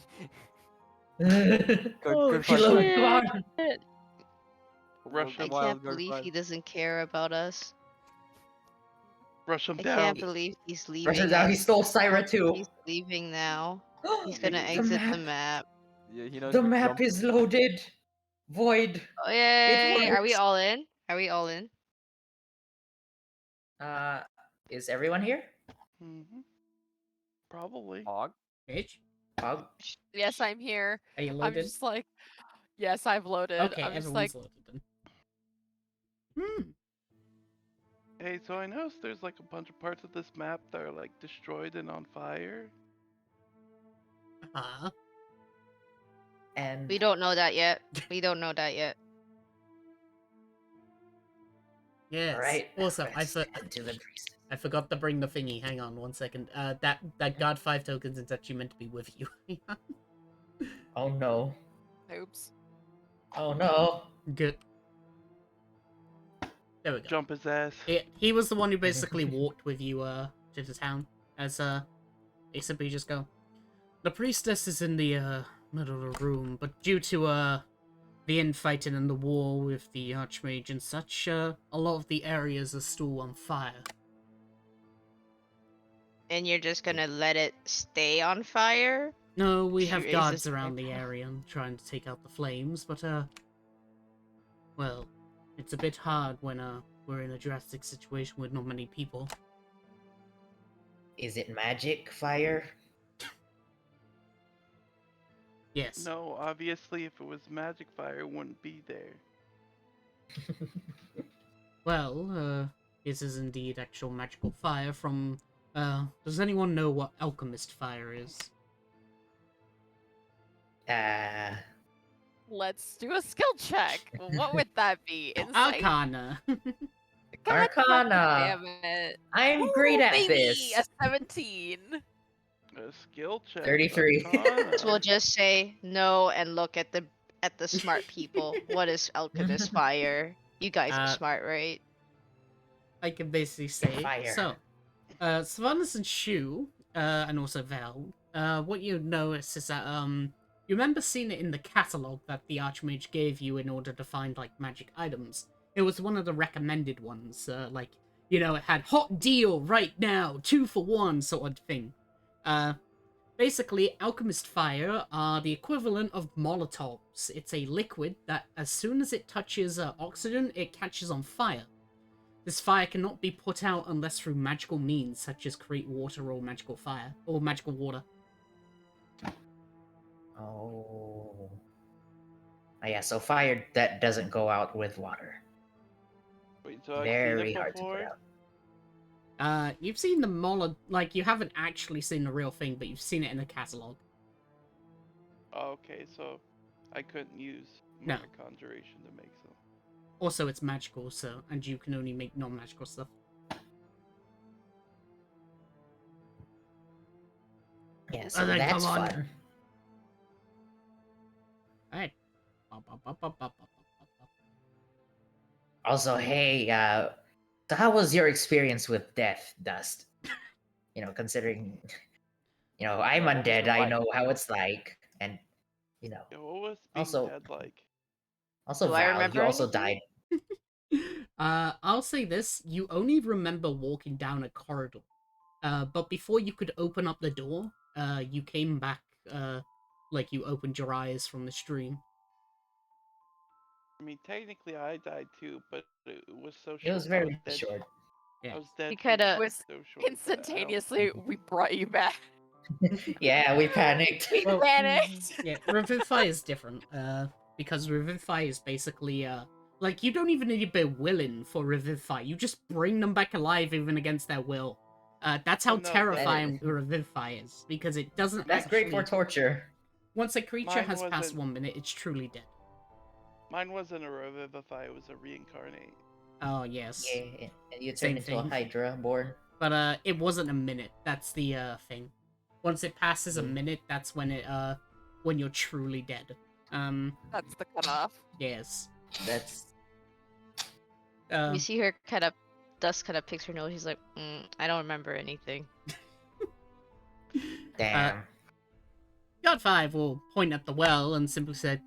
Oh, Guard She 5. loaded, shit. come on. Rush I him. can't believe he doesn't care about us. Rush him I down. can't believe he's Rush leaving her down, he us. stole Syra too. He's leaving now. He's The gonna map. exit the map. Yeah, he knows The we map jump. is loaded. Void. Oh yay! Are we works. all in? Are we all in? Is everyone here? Mm-hmm. Probably. Hog. Bitch, Oh, Yes, I'm here. are you I'm loaded? just like, yes, I've loaded. Okay, I'm just everyone's like, loaded then. Hmm. Hey, so I noticed there's like a bunch of parts of this map that are like destroyed and on fire. Uh-huh. and We don't know that yet. We don't know that yet. Yes. Alright. Also, let's tend to the priest. I forgot to bring the thingy. Hang on one second. That guard 5 tokens is actually meant to be with you. Oh no. oops. Oh no. Good. There we go. Jump his ass. He was the one who basically walked with you to the town as they simply just go. The priestess is in the middle of the room, but due to the infighting and the war with the archmage and such, a lot of the areas are still on fire. And you're just gonna let it stay on fire? No, we She have raises guards her around the eyebrow. area trying to take out the flames, but well, it's a bit hard when we're in a drastic situation with not many people. Is it magic fire? Yes. No, obviously, if it was magic fire, it wouldn't be there. Well, This is indeed actual magical fire from... does anyone know what alchemist fire is? Let's do a skill check. What would that be? Insight? Arcana. God Arcana. damn it. I'm Ooh, great at baby, this. a 17. A skill check. 33. Arcana. So we'll just say no and look at the smart people. What is alchemist fire? You guys are smart, right? I can basically say... Fire. So, Sylvanas and Shu, and also Val, what you notice is that, you remember seeing it in the catalog that the Archmage gave you in order to find, like, magic items. It was one of the recommended ones, like, you know, it had hot deal right now, 2 for 1 sort of thing. Basically, alchemist fire are the equivalent of Molotovs. It's a liquid that, as soon as it touches oxygen, it catches on fire. This fire cannot be put out unless through magical means, such as create water or magical fire, or magical water. Oh. Yeah, so fire that doesn't go out with water. Wait, so I've Very seen it hard to put before? out. You've seen the like, you haven't actually seen the real thing, but you've seen it in the catalog. Oh, okay, so I couldn't use No. my conjuration to make some. Also, it's magical, so, and you can only make non-magical stuff. Yeah, so then that's come on. fun. Alright. Also, hey, so how was your experience with death, Dust? You know, considering, you know, I'm What was undead, it I like? know how it's like, and, you know, Yeah, what was being Also- dead like? also Do I Val, remember you also anything? died. I'll say this, you only remember walking down a corridor. But before you could open up the door, you came back, like you opened your eyes from the stream. I mean, technically I died too, but it was so short. It was I very dead. short. Yeah. I was dead He for kinda- Was so short. that I don't- instantaneously, we brought you back. Yeah, we panicked. We Well, panicked. Yeah, Revivify is different, because Revivify is basically, like, you don't even need to be willing for Revivify, you just bring them back alive even against their will. That's how Oh, no, that terrifying Revivify is, because it doesn't That's actually... great for torture. Once a creature Mine has passed wasn't- 1 minute, it's truly dead. Mine wasn't a revivify, it was a reincarnate. Oh, yes. Yeah, and you Same turn into a thing. Hydra born. But, it wasn't a minute, that's the, thing. Once it passes a Mm. minute, that's when it, when you're truly dead. That's the cutoff. Yes. That's You see her Dust kind of picks her nose. He's like, I don't remember anything. damn. God 5 will point at the well and simply said,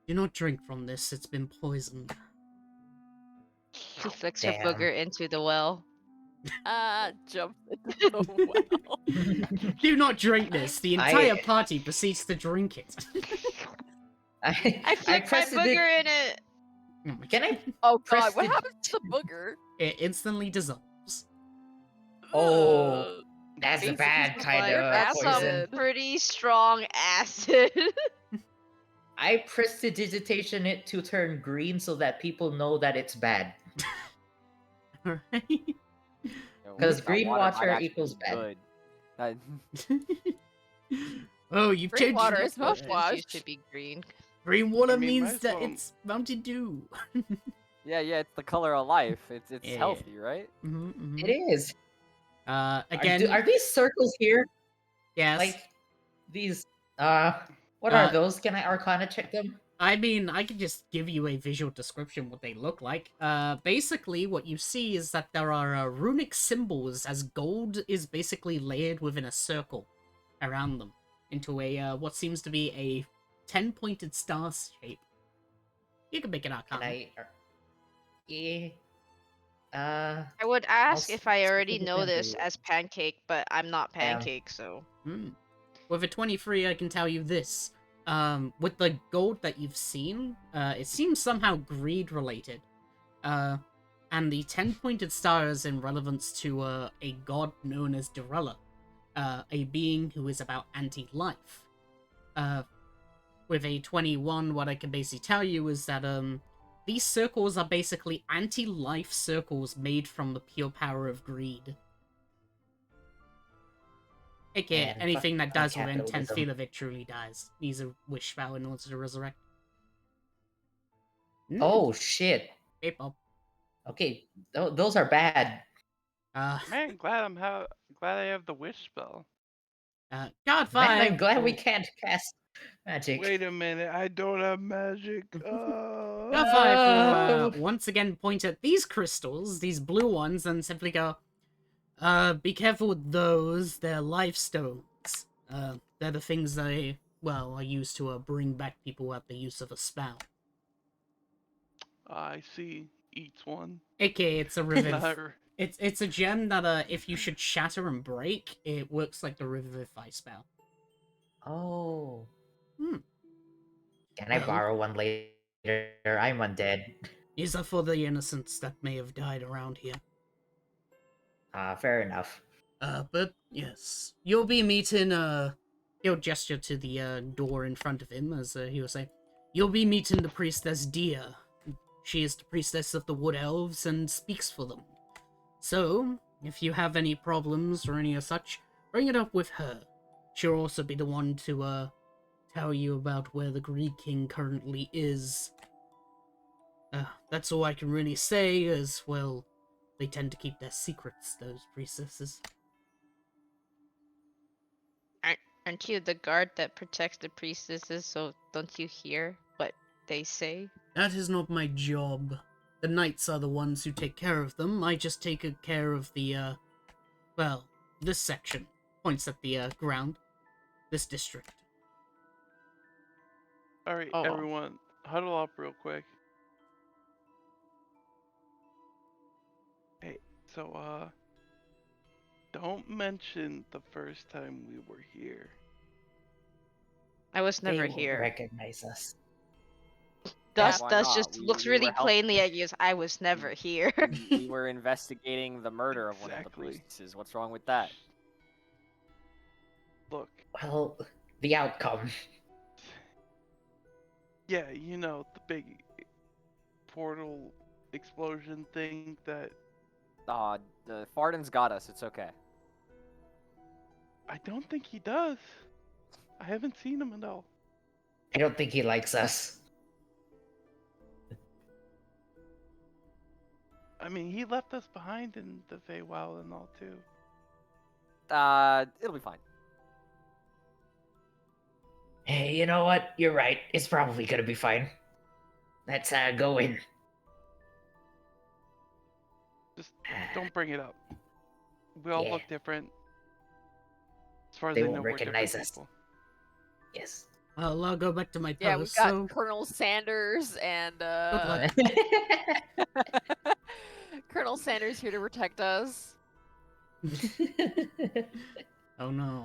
"Do not drink from this, it's been poisoned." He flicks her Damn. booger into the well. Jump into the well. Do not drink this. The entire party proceeds to drink it. I flick my pressed booger in it. Can I? Oh Press god, what the- happens to the booger? It instantly dissolves. Oh, Ugh. that's the Jesus, bad this is kind like- of That's some poison. pretty strong acid. I prestidigitation it to turn green so that people know that it's bad. Alright. Because That green might water actually equals be bad. good. Oh, you've Green changed water it. is mouthwash. Potions used to be green. Green water I mean, might means as that well- it's Mountain Dew. Yeah, it's the color of life. It's Yeah. healthy, right? It is. Again, Are these circles here? yes. Like these? What Uh, are those? Can I Arcana check them? I mean, I could just give you a visual description what they look like. Basically, what you see is that there are runic symbols, as gold is basically layered within a circle around them into a what seems to be a 10-pointed star shape. You can make an Can arcana. Yeah. I would ask if I stick already with know the this temple. as Pancake, but I'm not Damn. Pancake, so. With a 23, I can tell you this. With the gold that you've seen, it seems somehow greed related. And the 10-pointed star is in relevance to a god known as Durella, a being who is about anti-life. With a 21, what I can basically tell you is that these circles are basically anti-life circles made from the pure power of greed. AKA, Man, anything that fuck dies within 10 capitalism. feet of it truly dies. Needs a wish spell in order to resurrect. Oh shit. K-pop. Okay, those are bad. Man, glad I have the wish spell. God Man, 5. I'm glad we can't cast magic. Wait a minute, I don't have magic. God 5 will once again point at these crystals, these blue ones, and simply go, be careful with those. They're life stones. They're the things they, well, are used to bring back people at the use of a spell. I see. Eats one. AKA, it's a revive. Not r- It's a gem that if you should shatter and break, it works like the revivify spell. Oh. Hmm. Can I Well. borrow one later? I'm undead. These are for the innocents that may have died around here. Fair enough. But yes, you'll be meeting. He'll gesture to the door in front of him as he will say, "You'll be meeting the priestess Dia. She is the priestess of the Wood Elves and speaks for them. So, if you have any problems or any of such, bring it up with her. She'll also be the one to tell you about where the Greed King currently is. That's all I can really say, as well, they tend to keep their secrets, those priestesses." Aren't you the guard that protects the priestesses? So don't you hear what they say? That is not my job. The knights are the ones who take care of them. I just take care of the, well, this section. Points at the, ground. This district. Alright, Oh. everyone, huddle up real quick. Hey, so, don't mention the first time we were here. I was They never won't here. recognize us. Dust Why Dust not? just We- looks we really were help- plainly at you as I was never here. We were investigating the murder of one of the Exactly. priestesses. What's wrong with that? Look, Well, the outcome. yeah, you know, the big portal explosion thing that The Farden's got us. It's okay. I don't think he does. I haven't seen him at all. I don't think he likes us. I mean, he left us behind in the Feywild and all too. It'll be fine. Hey, you know what? You're right. It's probably gonna be fine. Let's go in. Just don't bring it up. We all Yeah. look different. As far as They I won't know, we're different recognize us. people. Yes. Well, I'll go back to my post, Yeah, we've got so... Colonel Sanders and luck. Colonel Sanders here to protect us. Oh no.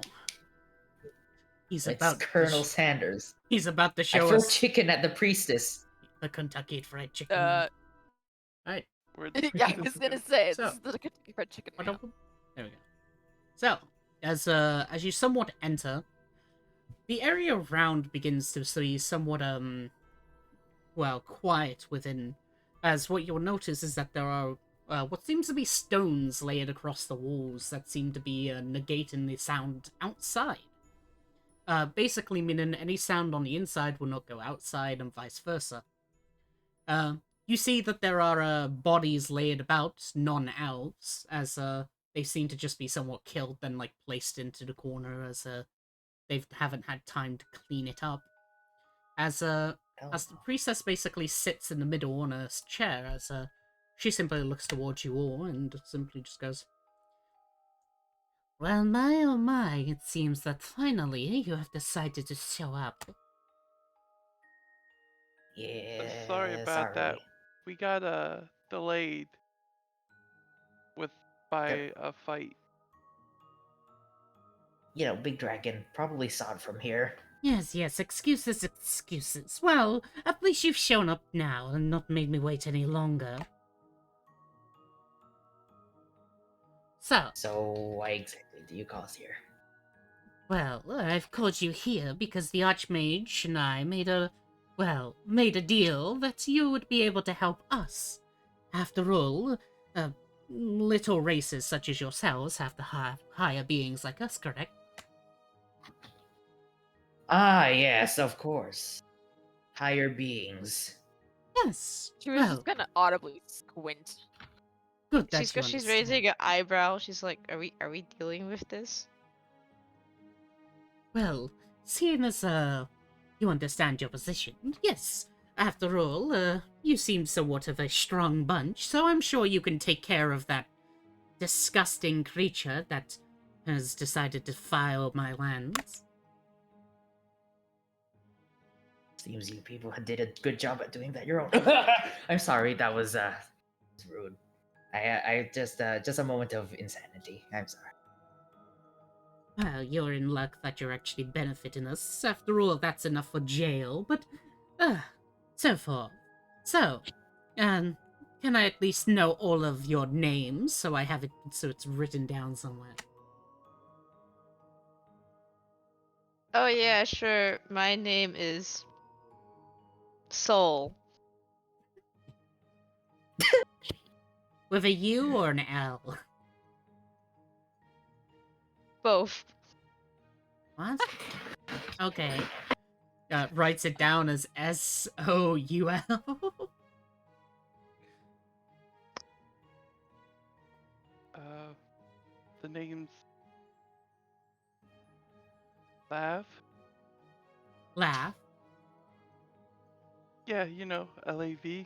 He's It's about Colonel to Sanders. he's about to I show throw us chicken at the priestess. the Kentucky Fried Chicken. Alright. We're the Yeah, I priestess was of gonna it. say So- this is the Kentucky Fried Chicken. What meal. up? There we go. So, as you somewhat enter, the area around begins to be somewhat well, quiet within, as what you'll notice is that there are what seems to be stones laid across the walls that seem to be negating the sound outside. Basically meaning any sound on the inside will not go outside and vice versa. You see that there are bodies laid about, non-elves, as they seem to just be somewhat killed, then like placed into the corner as they haven't had time to clean it up. As the priestess basically sits in the middle on a chair, as she simply looks towards you all and simply just goes, "Well, my oh my, it seems that finally you have decided to show up." Yeah. Sorry about that. We got delayed by a fight. You know, Big Dragon probably saw it from here. Yes, excuses, excuses. Well, at least you've shown up now and not made me wait any longer. So why exactly do you call us here? Well, I've called you here because the Archmage and I made a well, made a deal that you would be able to help us. After all, little races such as yourselves have to have higher beings like us, correct? Ah, yes, of course. Higher beings. Yes. She was Well, just gonna audibly squint. good that She's you she's understand. raising an eyebrow. She's like, are we dealing with this? Well, seeing as, you understand your position, yes. After all, you seem somewhat of a strong bunch, so I'm sure you can take care of that disgusting creature that has decided to defile my lands. Seems you people did a good job at doing that. Your own. I'm sorry, that was rude. I just a moment of insanity. I'm sorry. Well, you're in luck that you're actually benefiting us. After all, that's enough for jail, but, so forth. So, can I at least know all of your names so I have it, so it's written down somewhere? Oh yeah, sure. My name is Soul. With a U or an L? Both. What? Okay. Writes it down as S-O-U-L. The name's Laugh. Laugh. Yeah, you know, LAV.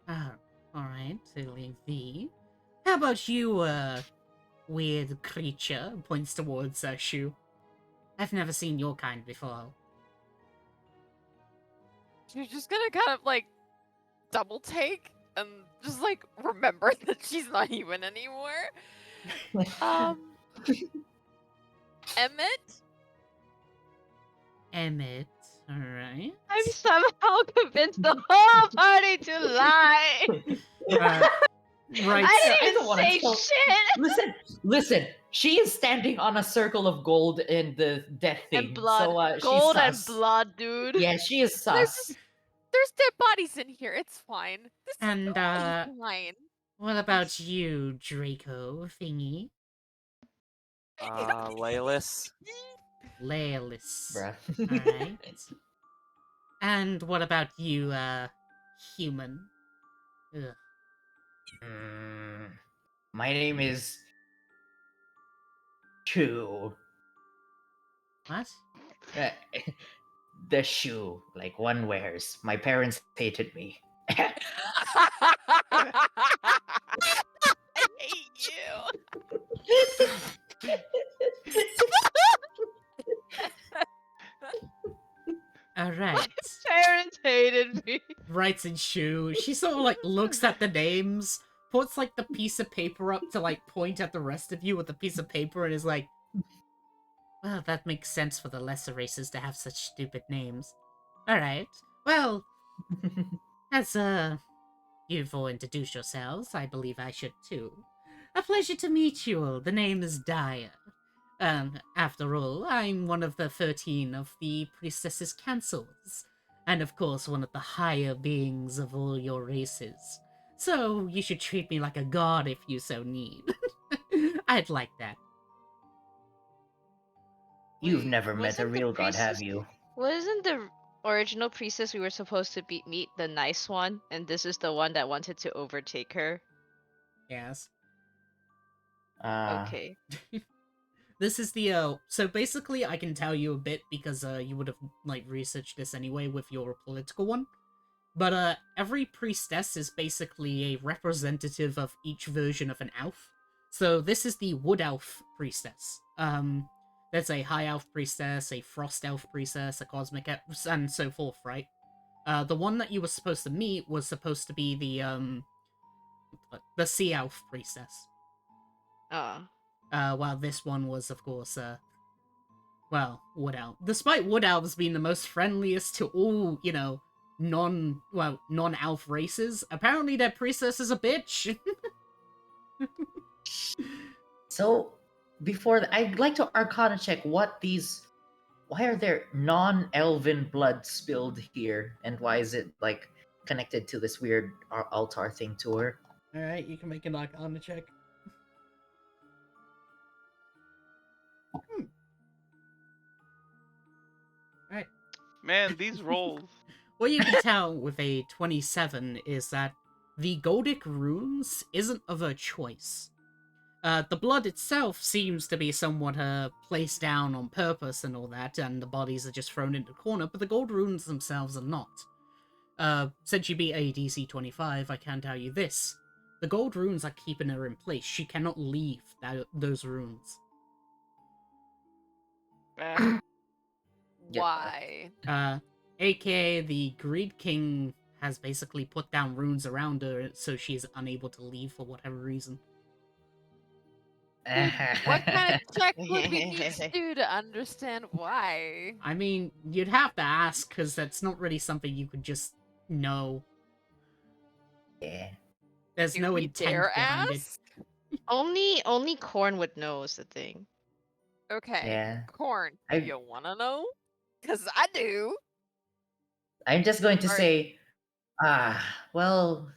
Oh, alright, V. How about you, weird creature? Points towards Shu. I've never seen your kind before. She's just gonna kind of like double take and just like remember that she's not even anymore. Emmett? Emmett, alright. I'm somehow convinced the whole party to lie. Right. I I didn't don't wanna say tell- shit. Listen. She is standing on a circle of gold in the death thing. And blood, So gold she's and sus. blood, dude. Yeah, she is sus. There's dead bodies in here. It's fine. This And, is fine. what about you, Draco thingy? Laylis. Laelis. Bruh. Alright. And what about you, human? Ugh. My name is Chu. What? Uh, the shoe, like one wears. My parents hated me. I hate you. Alright. Parents hated me. Writes in Shu. She sort of like looks at the names, puts like the piece of paper up to like point at the rest of you with the piece of paper, and is like, well, that makes sense for the lesser races to have such stupid names. Alright. Well, as you've all introduced yourselves, I believe I should too. A pleasure to meet you all. The name is Dyer. After all, I'm one of the 13 of the Priestess's Councils, and of course one of the higher beings of all your races. So you should treat me like a god if you so need. I'd like that. You've Wait, never met a wasn't the real god, have priestess- you? Wasn't the original priestess we were supposed to meet the nice one, and this is the one that wanted to overtake her? Yes. Okay. This is the, so basically I can tell you a bit because, you would have, like, researched this anyway with your political one. But, every priestess is basically a representative of each version of an elf. So this is the Wood Elf priestess. There's a High Elf priestess, a Frost Elf priestess, a Cosmic Elf, and so forth, right? The one that you were supposed to meet was supposed to be the Sea Elf priestess. While this one was, of course, well, Wood Elf. Despite Wood Elves being the most friendliest to all, you know, non-elf races, apparently their priestess is a bitch. So, before I'd like to Arcana check what why are there non-elven blood spilled here, and why is it like connected to this weird altar thing to her? Alright, you can make an Arcana check. Alright. Man, these rolls. What you can tell with a 27 is that the Goldic runes isn't of her choice. The blood itself seems to be somewhat placed down on purpose and all that, and the bodies are just thrown into the corner, but the gold runes themselves are not. Since she beat a DC 25, I can tell you this. The gold runes are keeping her in place. She cannot leave those runes. Ah, Yeah. Why? AKA the Greed King has basically put down runes around her so she is unable to leave for whatever reason. What kind of check would we need to do to understand why? I mean, you'd have to ask, because that's not really something you could just know. Yeah. There's Do no we intent dare behind it. ask? Only Corn would know is the thing. Okay. Yeah. Corn, do I- you wanna know? Cause I do. I'm just going to Alright. say, well,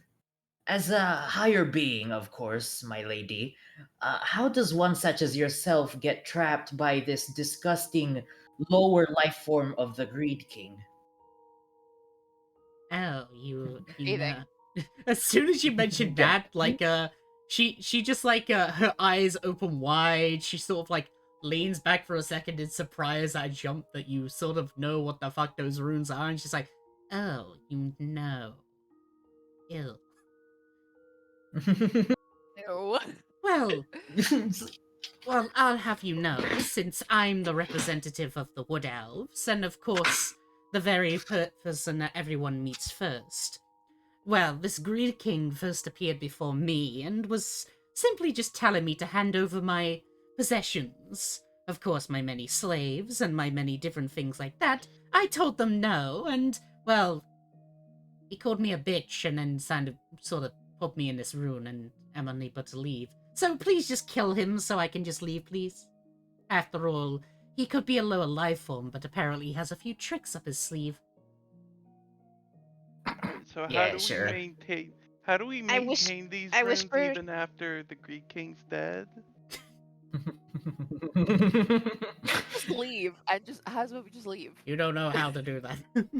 as a higher being, of course, my lady, how does one such as yourself get trapped by this disgusting lower life form of the Greed King? Oh, you Breathing. know. As soon as you mentioned Yeah. that, like, she just, like, her eyes open wide, she sort of, like, leans back for a second in surprise at a jump that you sort of know what the fuck those runes are, and she's like, oh, you know. Ew. No. Well, well, I'll have you know, since I'm the representative of the Wood Elves, and of course, the very person that everyone meets first. Well, this Greed King first appeared before me, and was simply just telling me to hand over my possessions. Of course, my many slaves, and my many different things like that. I told them no, and, well, he called me a bitch, and then sort of put me in this rune, and am unable to leave. So please just kill him so I can just leave, please. After all, he could be a lower life form, but apparently he has a few tricks up his sleeve. alright, so Yeah, sure. how do we I whis- maintain these I runes whispered- even after the Greek King's dead? Just leave. I just how's about we just leave? You don't know how to do that. We We can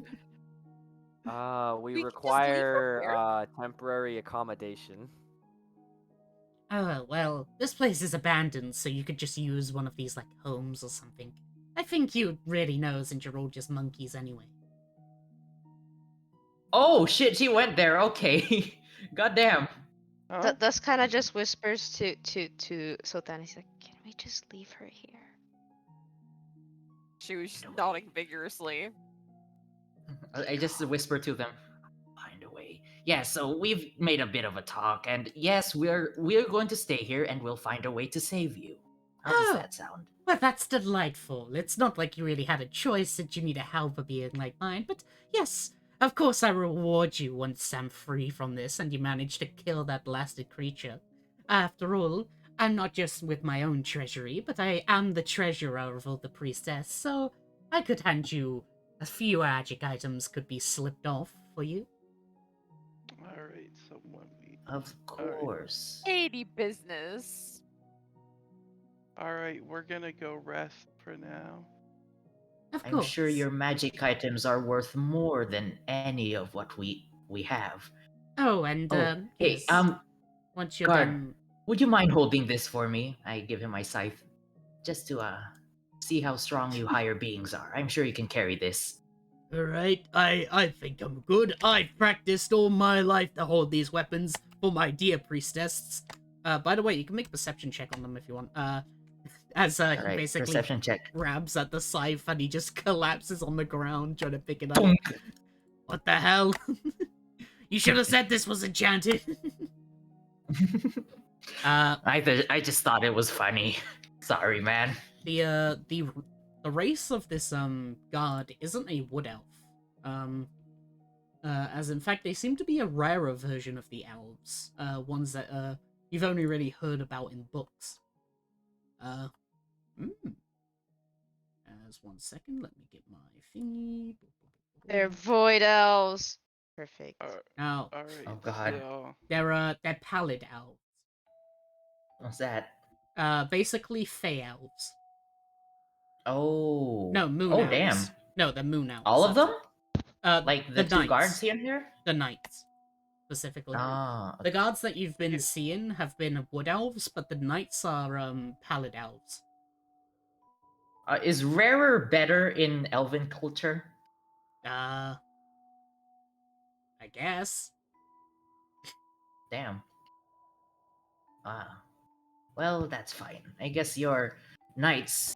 just leave from require here. temporary accommodation. Oh, well, this place is abandoned, so you could just use one of these, like, homes or something. I think you really know, since you're all just monkeys anyway. Oh shit, she went there. Okay. Goddamn. Huh? Thus kind of just whispers to Sultan. He's like, "Can we just leave her here?" She was nodding vigorously. I just whisper to them. Find a way. Yeah, so we've made a bit of a talk, and yes, we're going to stay here, and we'll find a way to save you. How does Oh. that sound? Well, that's delightful. It's not like you really had a choice since you need a helper being like mine, but yes, of course I reward you once I'm free from this and you manage to kill that blasted creature. After all, I'm not just with my own treasury, but I am the treasurer of all the priestess, so I could hand you a few magic items could be slipped off for you. Alright, so when we. Of course. 80 business. Alright, we're gonna go rest for now. Of I'm course. sure your magic items are worth more than any of what we have. Oh, and, Oh, hey, yes, once you're guard. done... Would you mind holding this for me? I give him my scythe. Just to see how strong you higher beings are. I'm sure you can carry this. Alright, I think I'm good. I've practiced all my life to hold these weapons for my dear priestess. By the way, you can make a perception check on them if you want. As he Alright, basically perception check. grabs at the scythe and he just collapses on the ground trying to pick it up. Dunk. What the hell? You should have said this was enchanted. I just thought it was funny. Sorry, man. The race of this god isn't a wood elf. As in fact they seem to be a rarer version of the elves. Ones that you've only really heard about in books. Just 1 second. Let me get my thingy. They're void elves. Perfect. Oh, All right. Oh, God. So they're pallid elves. What's that? Basically fey elves. Oh. No, moon Oh, elves. damn. No, they're moon elves. All of that's them? it. Like the two knights. guards here and here? The knights, specifically. Ah. The guards that you've been Yeah. seeing have been wood elves, but the knights are pallid elves. Is rarer better in elven culture? I guess. Damn. Ah. Well, that's fine. I guess your knights.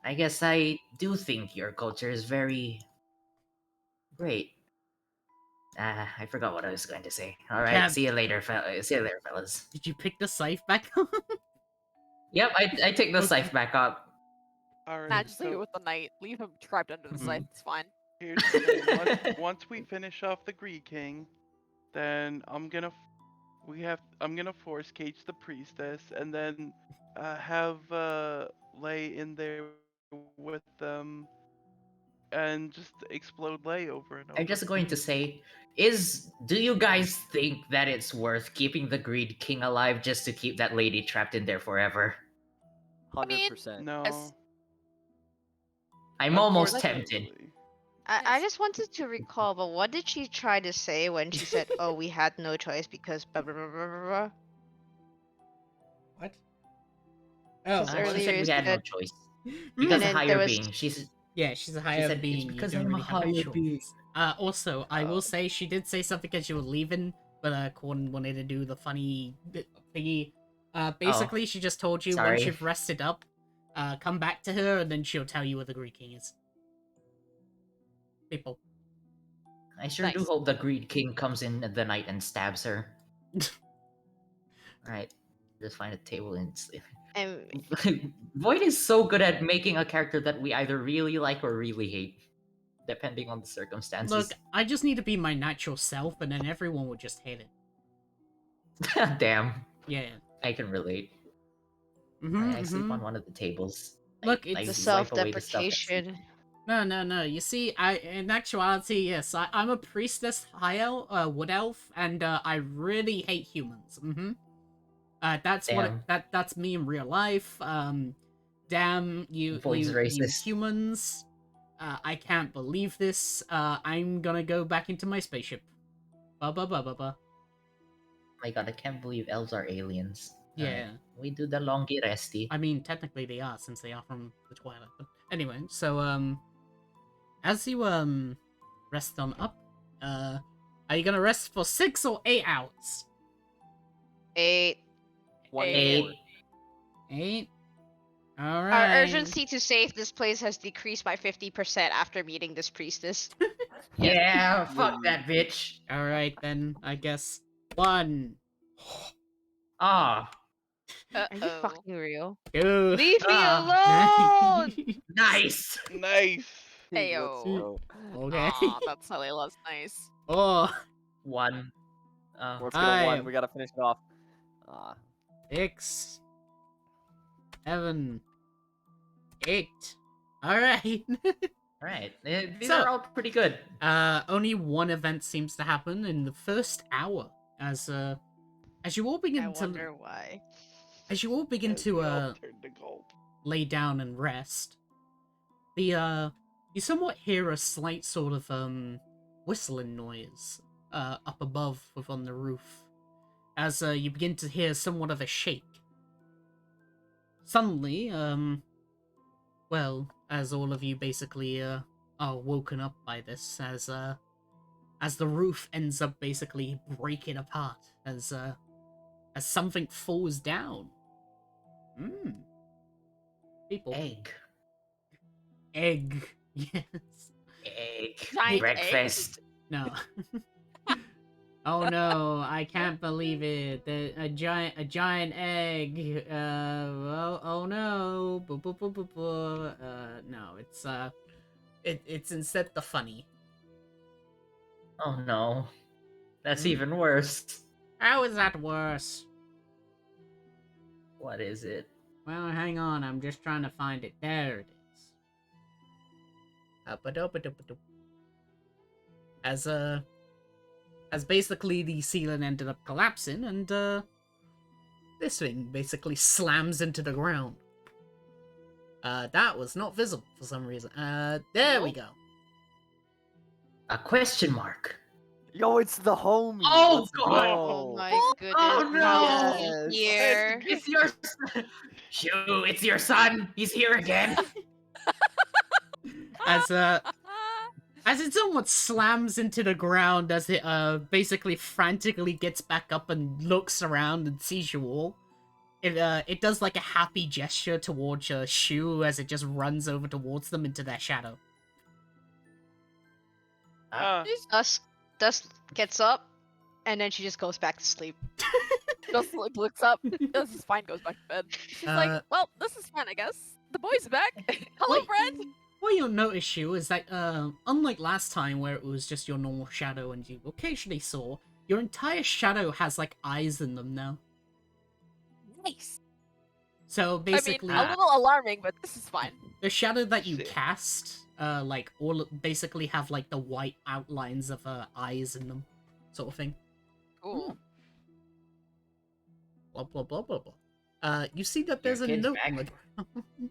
I guess I do think your culture is very great. I forgot what I was going to say. All right, Cab, see you later, see you later, fellas. did you pick the scythe back up? Yep, I take the Okay. scythe back up. all right. Nah, just leave it So with the knight. Leave him trapped under the scythe. It's fine. here's the thing. Once we finish off the Greed King, then I'm gonna force cage the priestess, and then have Lay in there with them, and just explode Lay over and over. I'm just going to say, do you guys think that it's worth keeping the Greed King alive just to keep that lady trapped in there forever? 100%. No. I'm almost Unfortunately. tempted. I just wanted to recall, but what did she try to say when she said, "Oh, we had no choice because blah blah blah blah blah"? blah"? What? Because She earlier said you we had no said, choice. Hmm. Because a then higher there was- being. Yeah, she's a She higher said, "It's being. because you don't I'm a really have a higher choice. being." Also, I will say she did say something as you were leaving, but Corn wanted to do the funny thingy. Basically, she just told you once sorry. you've rested up, come back to her, and then she'll tell you where the Greek King is. People. I sure do Nice. hope the Greed King comes in at the night and stabs her. Alright, just find a table and sleep. Void is so good at making a character that we either really like or really hate, depending on the circumstances. Look, I just need to be my natural self, and then everyone will just hate it. Damn, Yeah. I can relate. Mm-hmm, I sleep on one of the tables. Look, I it's the wipe away the stuff that's- self-deprecation. No. You see, in actuality, yes, I'm a priestess high elf, wood elf, and I really hate humans. Mm-hmm. That's Damn. that's me in real life. Damn you Void's racist. humans. I can't believe this. I'm gonna go back into my spaceship. Ba. My god, I can't believe elves are aliens. Yeah. Alright, we do the longy resty. I mean, technically they are, since they are from the Twilight. But anyway, so as you rest on up, are you gonna rest for 6 or 8 hours? 8. 8. 8. All right. Our urgency to save this place has decreased by 50% after meeting this priestess. Yeah, fuck that bitch. All right then. I guess 1. Ah, Are you Uh-oh. fucking real? 2. Leave me Ah. alone! nice. Nice. Let's Ayo. go. Okay. Aw, that's Salila's nice. 4. 1. What's gonna one? 5. We gotta finish it off. Ah. 6. 7. 8. All right. Alright, these So- are all pretty good. Only one event seems to happen in the first hour, as you all begin I to wonder why. as you all begin As to we all turn to gold. lay down and rest. You somewhat hear a slight sort of whistling noise up above on the roof, as you begin to hear somewhat of a shake. Suddenly, well, as all of you basically are woken up by this, as the roof ends up basically breaking apart, as something falls down. People. Egg. Yes. Egg. Giant Breakfast. No. Oh no, I can't believe it. A giant egg. Oh no. No, it's instead the funny. Oh no. That's Hmm? even worse. How is that worse? What is it? Well, hang on, I'm just trying to find it. There it is. Ba-do-ba-do-ba-do. As basically the ceiling ended up collapsing, and this thing basically slams into the ground. That was not visible for some reason. There we Nope. go. A question mark. Yo, it's the homie. Oh, Let's God. Oh go. my goodness. Oh, How's no. he here? It's your son. Shoo, it's your son. He's here again. As it somewhat slams into the ground, as it basically frantically gets back up and looks around and sees you all. It does like a happy gesture towards Shu as it just runs over towards them into their shadow. Dust gets up, and then she just goes back to sleep. Just like looks up. This is fine. Goes back to bed. She's like, "Well, this is fine, I guess. The boy's back. Hello, Wait. friend." What you'll notice, Shu, is that unlike last time where it was just your normal shadow and you occasionally saw, your entire shadow has like eyes in them now. Nice. So basically, I mean, a little alarming, but this is fine. the shadow that you Sick. cast, like basically have like the white outlines of eyes in them, sort of thing. Cool. Blah blah blah blah blah. You see that there's a kid's note. back. on the-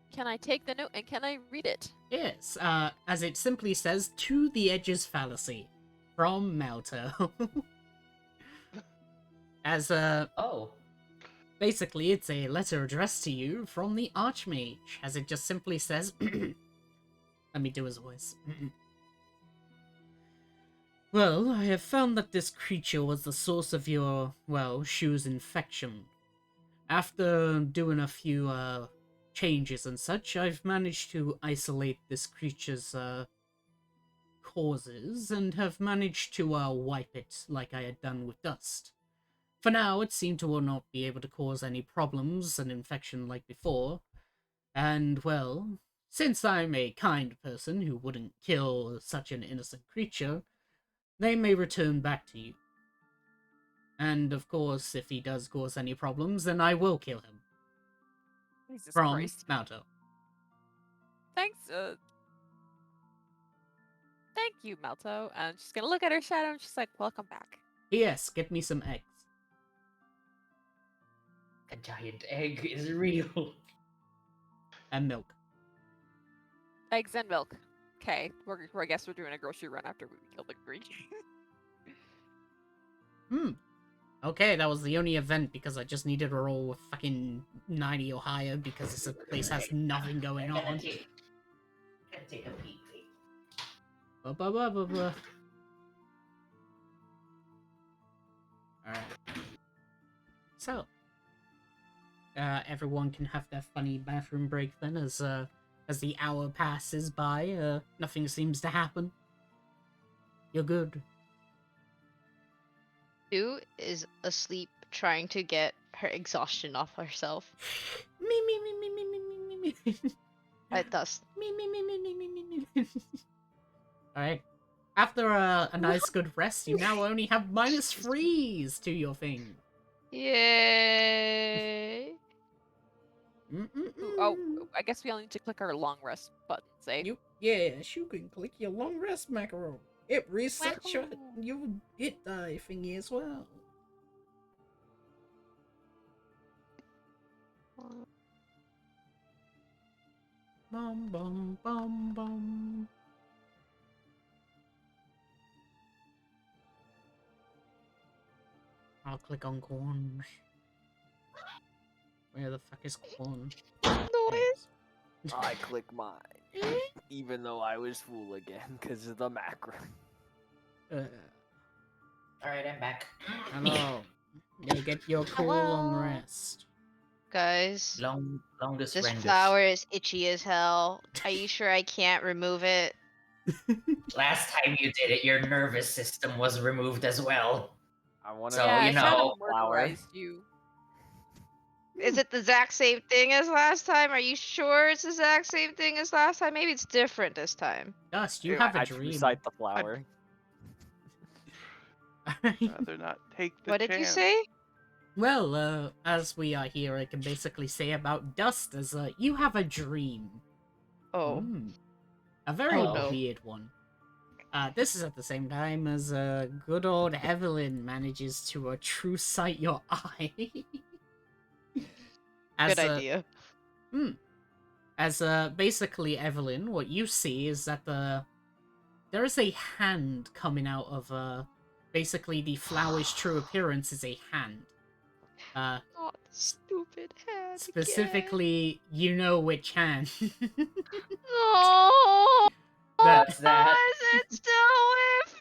Can I take the note and can I read it? Yes, as it simply says, "To the Edge's Fallacy," from Malto. As Oh. basically, it's a letter addressed to you from the Archmage, as it just simply says. Let me do his voice. Well, I have found that this creature was the source of your, well, Shu's infection. After doing a few, changes and such, I've managed to isolate this creature's, causes, and have managed to, wipe it like I had done with dust. For now, it seemed to not be able to cause any problems and infection like before, and, well, since I'm a kind person who wouldn't kill such an innocent creature, they may return back to you. And, of course, if he does cause any problems, then I will kill him. Jesus From Christ. Malto. Thanks. Thank you, Malto. And she's gonna look at her shadow and she's like, "Welcome back." Yes, get me some eggs. A giant egg is real. And milk. Eggs and milk. Okay, I guess we're doing a grocery run after we kill the Greek. Okay, that was the only event because I just needed to roll with fucking 90 or higher because this place has nothing going on. Gotta take a peek. Blah, blah, blah, blah, blah. Alright. So, everyone can have their funny bathroom break then as the hour passes by, nothing seems to happen. You're good. Sue is asleep trying to get her exhaustion off herself. Me, me, me, me, me, me, me, me, me. At Dust. Me, me, me, me, me, me, me, me. Alright. After a nice good rest, you now only have -3s to your thing. Yay! Oh, I guess we only need to click our long rest buttons, eh? Yes, you can click your long rest macro. It resets your Wahoo. hit die thingy as well. Bum bum bum bum. I'll click on corn. Where the fuck is corn? Noise. I click mine. Even though I was full again because of the macro. Alright, I'm back. Hello. You get your cool long Hello. rest. Guys, Longest this rendus. flower is itchy as hell. Are you sure I can't remove it? Last time you did it, your nervous system was removed as well. I want to So, Yeah, you I kind know, of flower. murderized you. Is it the exact same thing as last time? Are you sure it's the exact same thing as last time? Maybe it's different this time. Dust, you have a I'd dream. recite the flower. Rather not take the What chance. did you say? Well, as we are here, I can basically say about Dust as, you have a dream. Oh. A very Oh, no. weird one. This is at the same time as good old Evelyn manages to true sight your eye. Good idea. As basically Evelyn, what you see is that there is a hand coming out of basically the flower's true appearance is a hand. Oh, stupid hand again. Specifically, you know which hand. No. That- What's that? Why is it still with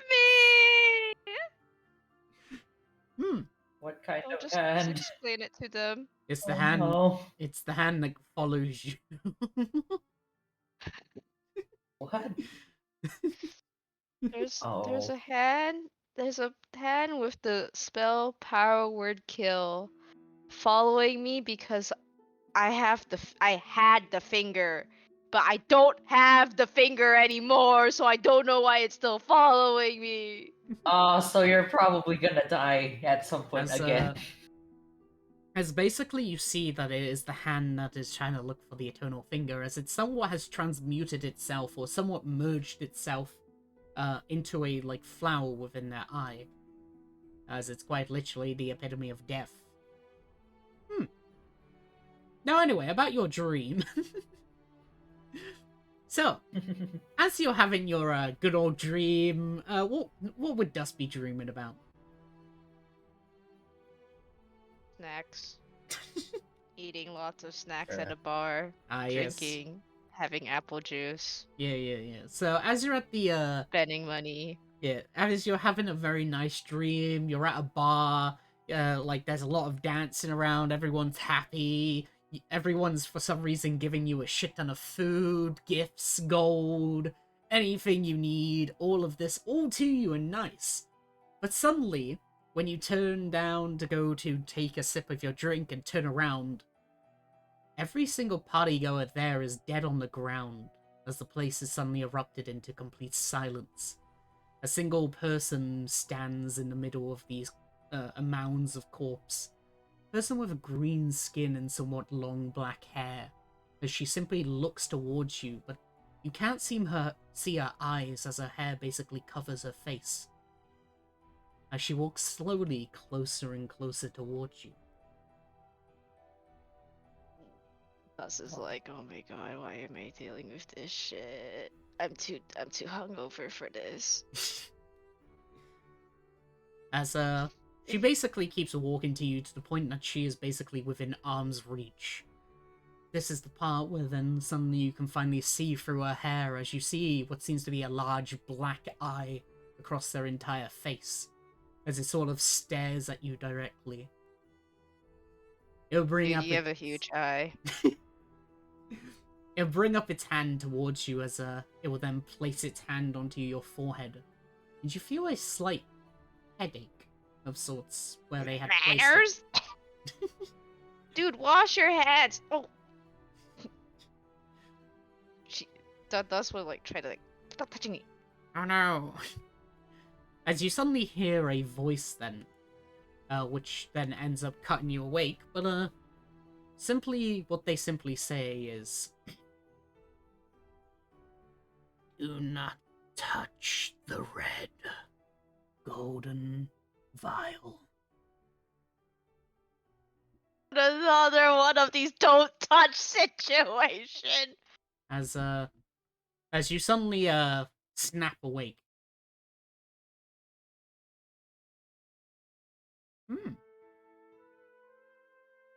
me? Hmm. What kind I'll of just hand? explain it to them. It's the Oh, hand. no. It's the hand that follows you. What? There's Oh. a hand. There's a hand with the spell power word kill following me because I had the finger, but I don't have the finger anymore, so I don't know why it's still following me. So you're probably gonna die at some point again. As basically you see that it is the hand that is trying to look for the eternal finger, as it somewhat has transmuted itself or somewhat merged itself into a like flower within their eye, as it's quite literally the epitome of death. Now anyway, about your dream. So, as you're having your good old dream, what would Dust be dreaming about? Snacks. Eating lots of snacks at Sure. a bar. Ah, yes. Drinking. Having apple juice. Yeah. So, as you're at the Spending money. yeah, as you're having a very nice dream, you're at a bar, like there's a lot of dancing around, everyone's happy, everyone's for some reason giving you a shit ton of food, gifts, gold, anything you need, all of this, all to you and nice. But suddenly, when you turn down to go to take a sip of your drink and turn around, every single partygoer there is dead on the ground, as the place is suddenly erupted into complete silence. A single person stands in the middle of these mounds of corpse. A person with a green skin and somewhat long black hair, as she simply looks towards you, but you can't see her eyes as her hair basically covers her face. As she walks slowly closer and closer towards you. Gus is like, oh my god, why am I dealing with this shit? I'm too hungover for this. As she basically keeps walking to you to the point that she is basically within arm's reach. This is the part where then suddenly you can finally see through her hair as you see what seems to be a large black eye across their entire face, as it sort of stares at you directly. It'll bring Dude, up you have a huge eye. It'll bring up its hand towards you as it will then place its hand onto your forehead. And you feel a slight headache of sorts where they had placed it. Manners? Dude, wash your hands. Oh. She Dust will like try to like stop touching me. Oh no. As you suddenly hear a voice then, which then ends up cutting you awake, but what they simply say is, do not touch the red golden vial. Another one of these don't touch situation. As you suddenly snap awake.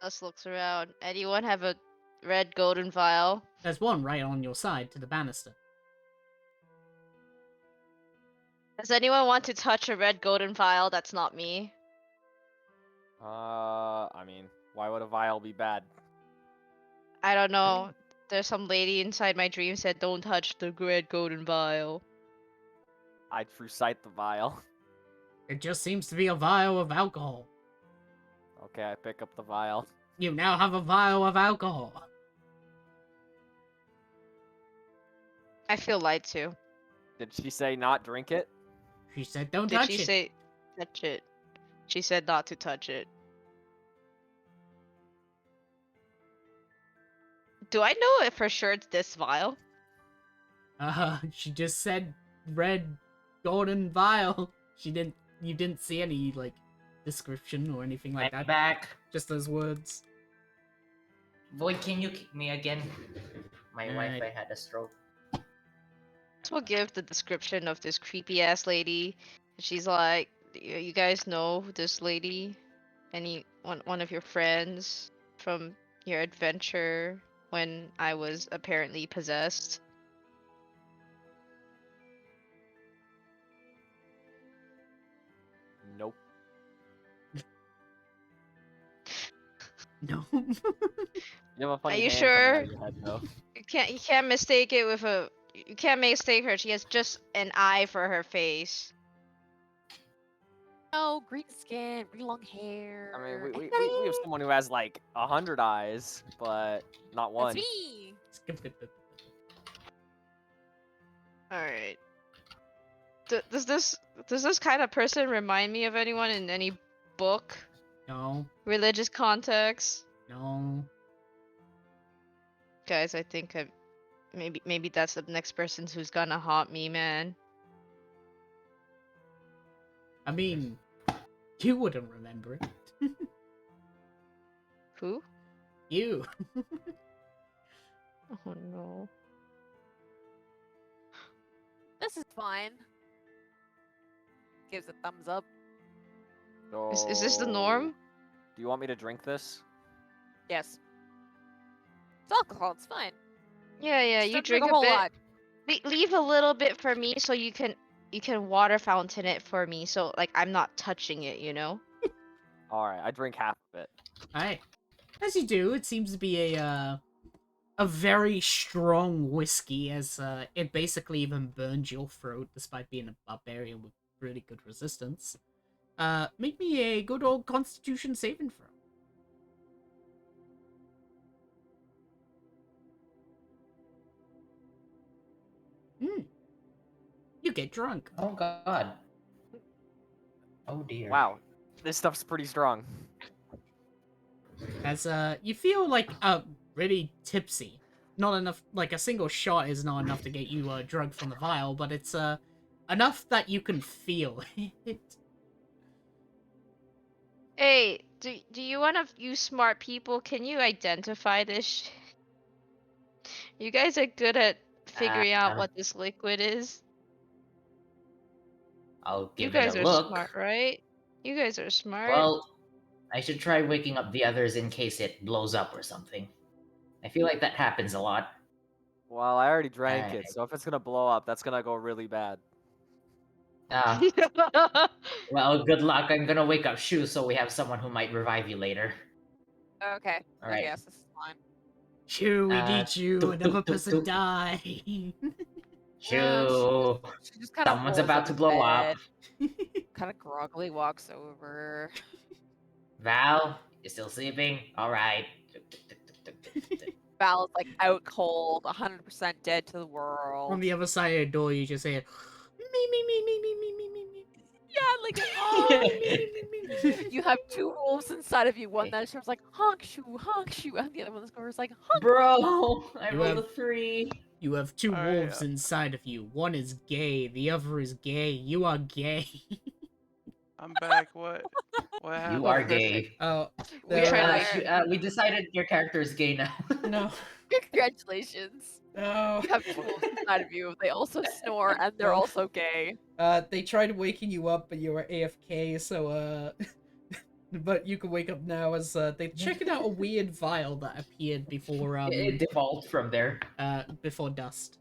Dust looks around. Anyone have a red golden vial? There's one right on your side to the banister. Does anyone want to touch a red golden vial that's not me? I mean, why would a vial be bad? I don't know. There's some lady inside my dream said don't touch the red golden vial. I'd recite the vial. It just seems to be a vial of alcohol. Okay, I pick up the vial. You now have a vial of alcohol. I feel lied to. Did she say not drink it? She said don't Did touch she it. say touch it? She said not to touch it. Do I know if for sure it's this vial? She just said red golden vial. You didn't see any, like, description or anything like I'm that. back. Just those words. Void, can you kick me again? My Alright. Wi-Fi had a stroke. So we'll give the description of this creepy ass lady. She's like, you guys know this lady? One of your friends from your adventure when I was apparently possessed? Nope. No. You have a funny Are you hand coming out sure? of your head, though. You can't mistake it with a. You can't mistake her. She has just an eye for her face. Oh, green skin, really long hair. I mean, we have someone who has like 100 eyes, but not one. That's me. Skip it. All right. Does this kind of person remind me of anyone in any book, No. religious context? No. Guys, I think maybe that's the next person who's gonna haunt me, man. I mean, you wouldn't remember it. Who? You. Oh no. This is fine. Gives a thumbs up. Is this the norm? Do you want me to drink this? Yes. It's alcohol. It's fine. Yeah, Just you don't drink a a whole bit. lot. Leave a little bit for me so you can water fountain it for me so like I'm not touching it, you know? All right, I drink half of it. Alright. As you do, it seems to be a very strong whiskey, as it basically even burns your throat despite being a barbarian with really good resistance. Make me a good old Constitution saving throw. You get drunk. Oh god. Oh dear. Wow, this stuff's pretty strong. As you feel like really tipsy. Not enough, like a single shot is not enough to get you drugged from the vial, but it's enough that you can feel it. Hey, do you one of you smart people, can you identify this You guys are good at figuring out what this liquid is. I'll You give guys it a are look. smart, right? You guys are smart. Well, I should try waking up the others in case it blows up or something. I feel like that happens a lot. Well, I already drank it, Alright. so if it's gonna blow up, that's gonna go really bad. Ah, well, good luck. I'm gonna wake up Shu so we have someone who might revive you later. Okay. All right. I guess this is fine. Shoo, we need you. Tuk, Another tuk, tuk, person tuk. die. Shu, She just kind of someone's about to blow up. Kind of groggily walks over. Val, you still sleeping? All right. Val is like out cold, 100% dead to the On world. the other side of the door, you just hear me. Yeah, like you have two wolves inside of you. One that is like honk shoo, and the other one is like honk. Bro, I You rolled have- a 3. You have two Alright, wolves inside of you. One is gay, the other is gay. You are gay. I'm back. What happened? You are gay. Oh, We there- try to- We decided your character is gay now. no. Congratulations. No. You have two wolves inside of you. They also snore and they're also gay. They tried waking you up, but you were AFK, so, but you can wake up now as, they checking out a weird vial that appeared before, It devolved from there. before dust.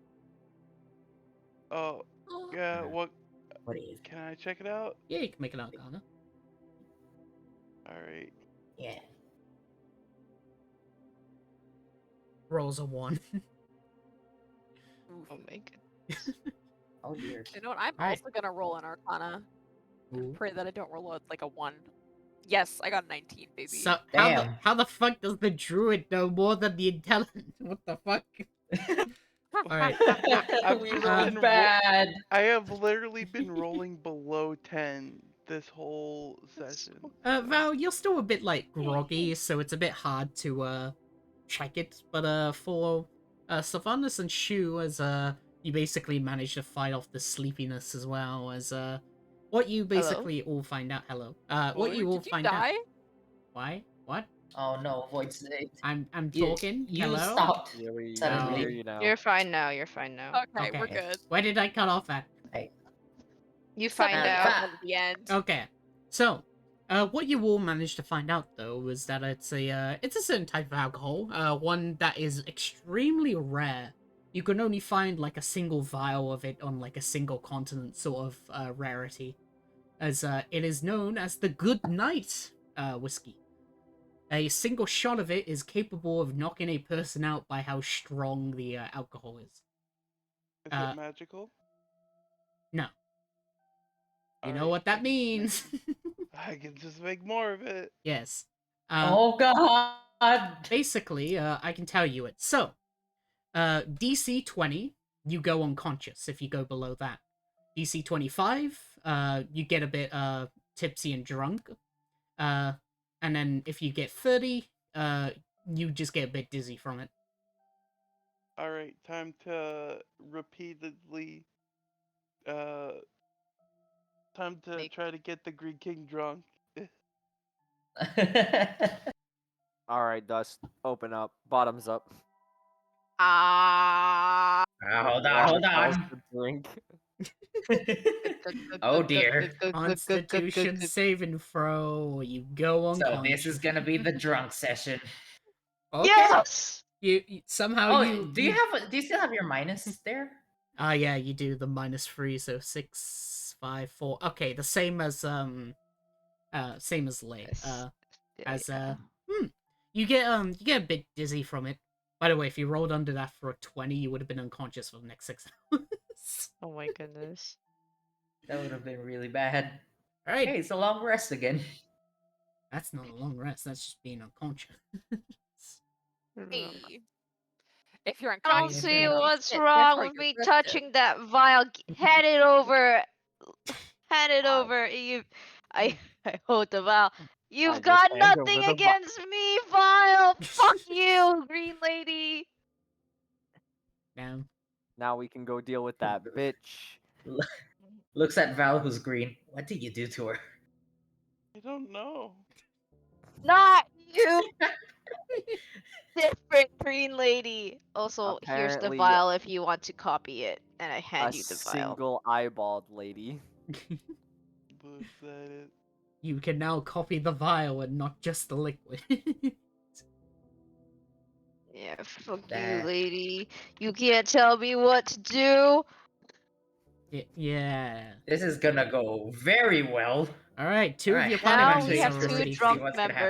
Oh, yeah. What? What is? Can I check it out? Yeah, you can make an arcana. All right. Yeah. Rolls a 1. Oof. Oh my god. Oh dear. You know what? I'm Alright. also gonna roll an Arcana. Ooh. Pray that I don't roll like a 1. Yes, I got a 19, baby. So, Damn. how the fuck does the druid know more than the intelligent? What the fuck? Alright. I've been ro- bad. I have literally been rolling below 10 this whole session. Val, you're still a bit, like, groggy, so it's a bit hard to, check it. But, for, Sylvanas and Shu, as, you basically manage to fight off the sleepiness as well as what you basically all find out. Hello. What Boy, you all Did you find out. die? Why? What? Oh no, Void's I'm you, talking. you Hello. stopped Yeah, we suddenly. hear you now. You're fine now. You're fine now. Okay, we're Okay. good. Where did I cut off at? You Said find we're out. done at the end. Okay. So, what you all managed to find out though was that it's a certain type of alcohol, one that is extremely rare. You can only find like a single vial of it on like a single continent, sort of rarity, as it is known as the Good Night whiskey. A single shot of it is capable of knocking a person out by how strong the alcohol is. is Uh, it magical? No, you know Alright, what that means. I can just make more of it. Yes. Oh god. Basically, I can tell you it. So, DC 20, you go unconscious if you go below that. DC 25, you get a bit tipsy and drunk. And then if you get 30, you just get a bit dizzy from it. Alright, time to repeatedly time to Make- try to get the Greek King drunk. All right, Dust, open up. Bottoms up. Ah. Hold Water on, hold tells on. to drink. Oh dear. Constitution saving throw. You go So unconscious. this is gonna be the drunk session. Okay. Yes. You somehow Oh, you do you still have your minus there? yeah, you do the -3, so 6, 5, 4. Okay, the same as same as Lay. Yes. As Yeah. you get a bit dizzy from it. By the way, if you rolled under that for a 20, you would have been unconscious for the next 6 hours. Oh my goodness. That would have been really bad. Alright, Hey, it's a long rest again. that's not a long rest, that's just being unconscious. Hey. If you're I don't unconscious, see you're gonna do what's shit, wrong therefore with you're me rested. touching that vial. Hand it over. Hand it over. You. I hold the vial. You've just got hand over nothing the against me, vial. Fuck you, green lady. Now, Now we can go deal with that bitch. Looks at Val, who's green. What did you do to her? I don't know. Not you. Different green lady. Also, here's the Apparently, vial if you want to copy it, and I a hand you the vial. single eyeballed lady. Looks at it. you can now copy the vial and not just the liquid. Yeah, fuck you, That- lady. You can't tell me what to do. Yeah. This is gonna go very well. Alright, two of Alright, your party Now members we have are two already drunk what's gonna happen.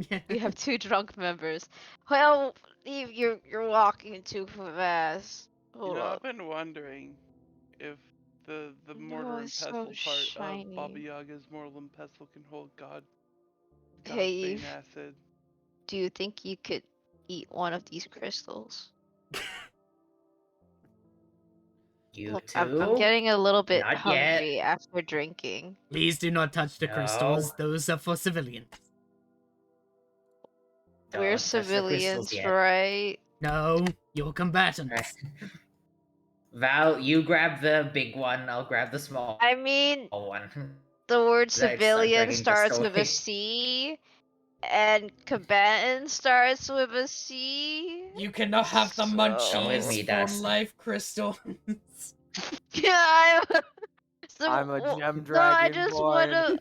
members. We have two drunk members. Well, Eve, you're walking too fast. Hold I've up. been wondering if the mortar Oh, and it's pestle so part shiny. of Baba Yaga's mortar and pestle can hold Hey, Bane Eve, acid. do you think you could eat one of these crystals? You Look, too? I'm getting a little bit Not yet. hungry after drinking. Please do not touch the crystals. No. Those are for civilians. We're Don't touch the crystals civilians, yet. right? No, you're combatants. Right. Val, you grab the big one. I'll grab the small I mean, one. the word Let's start civilian dragging the starts with a story. C, and combatant starts with a C. You cannot have the So- Come with me, munchies for Dust. life crystals. Yeah, so, I'm a gem no, I dragon just born. wanna.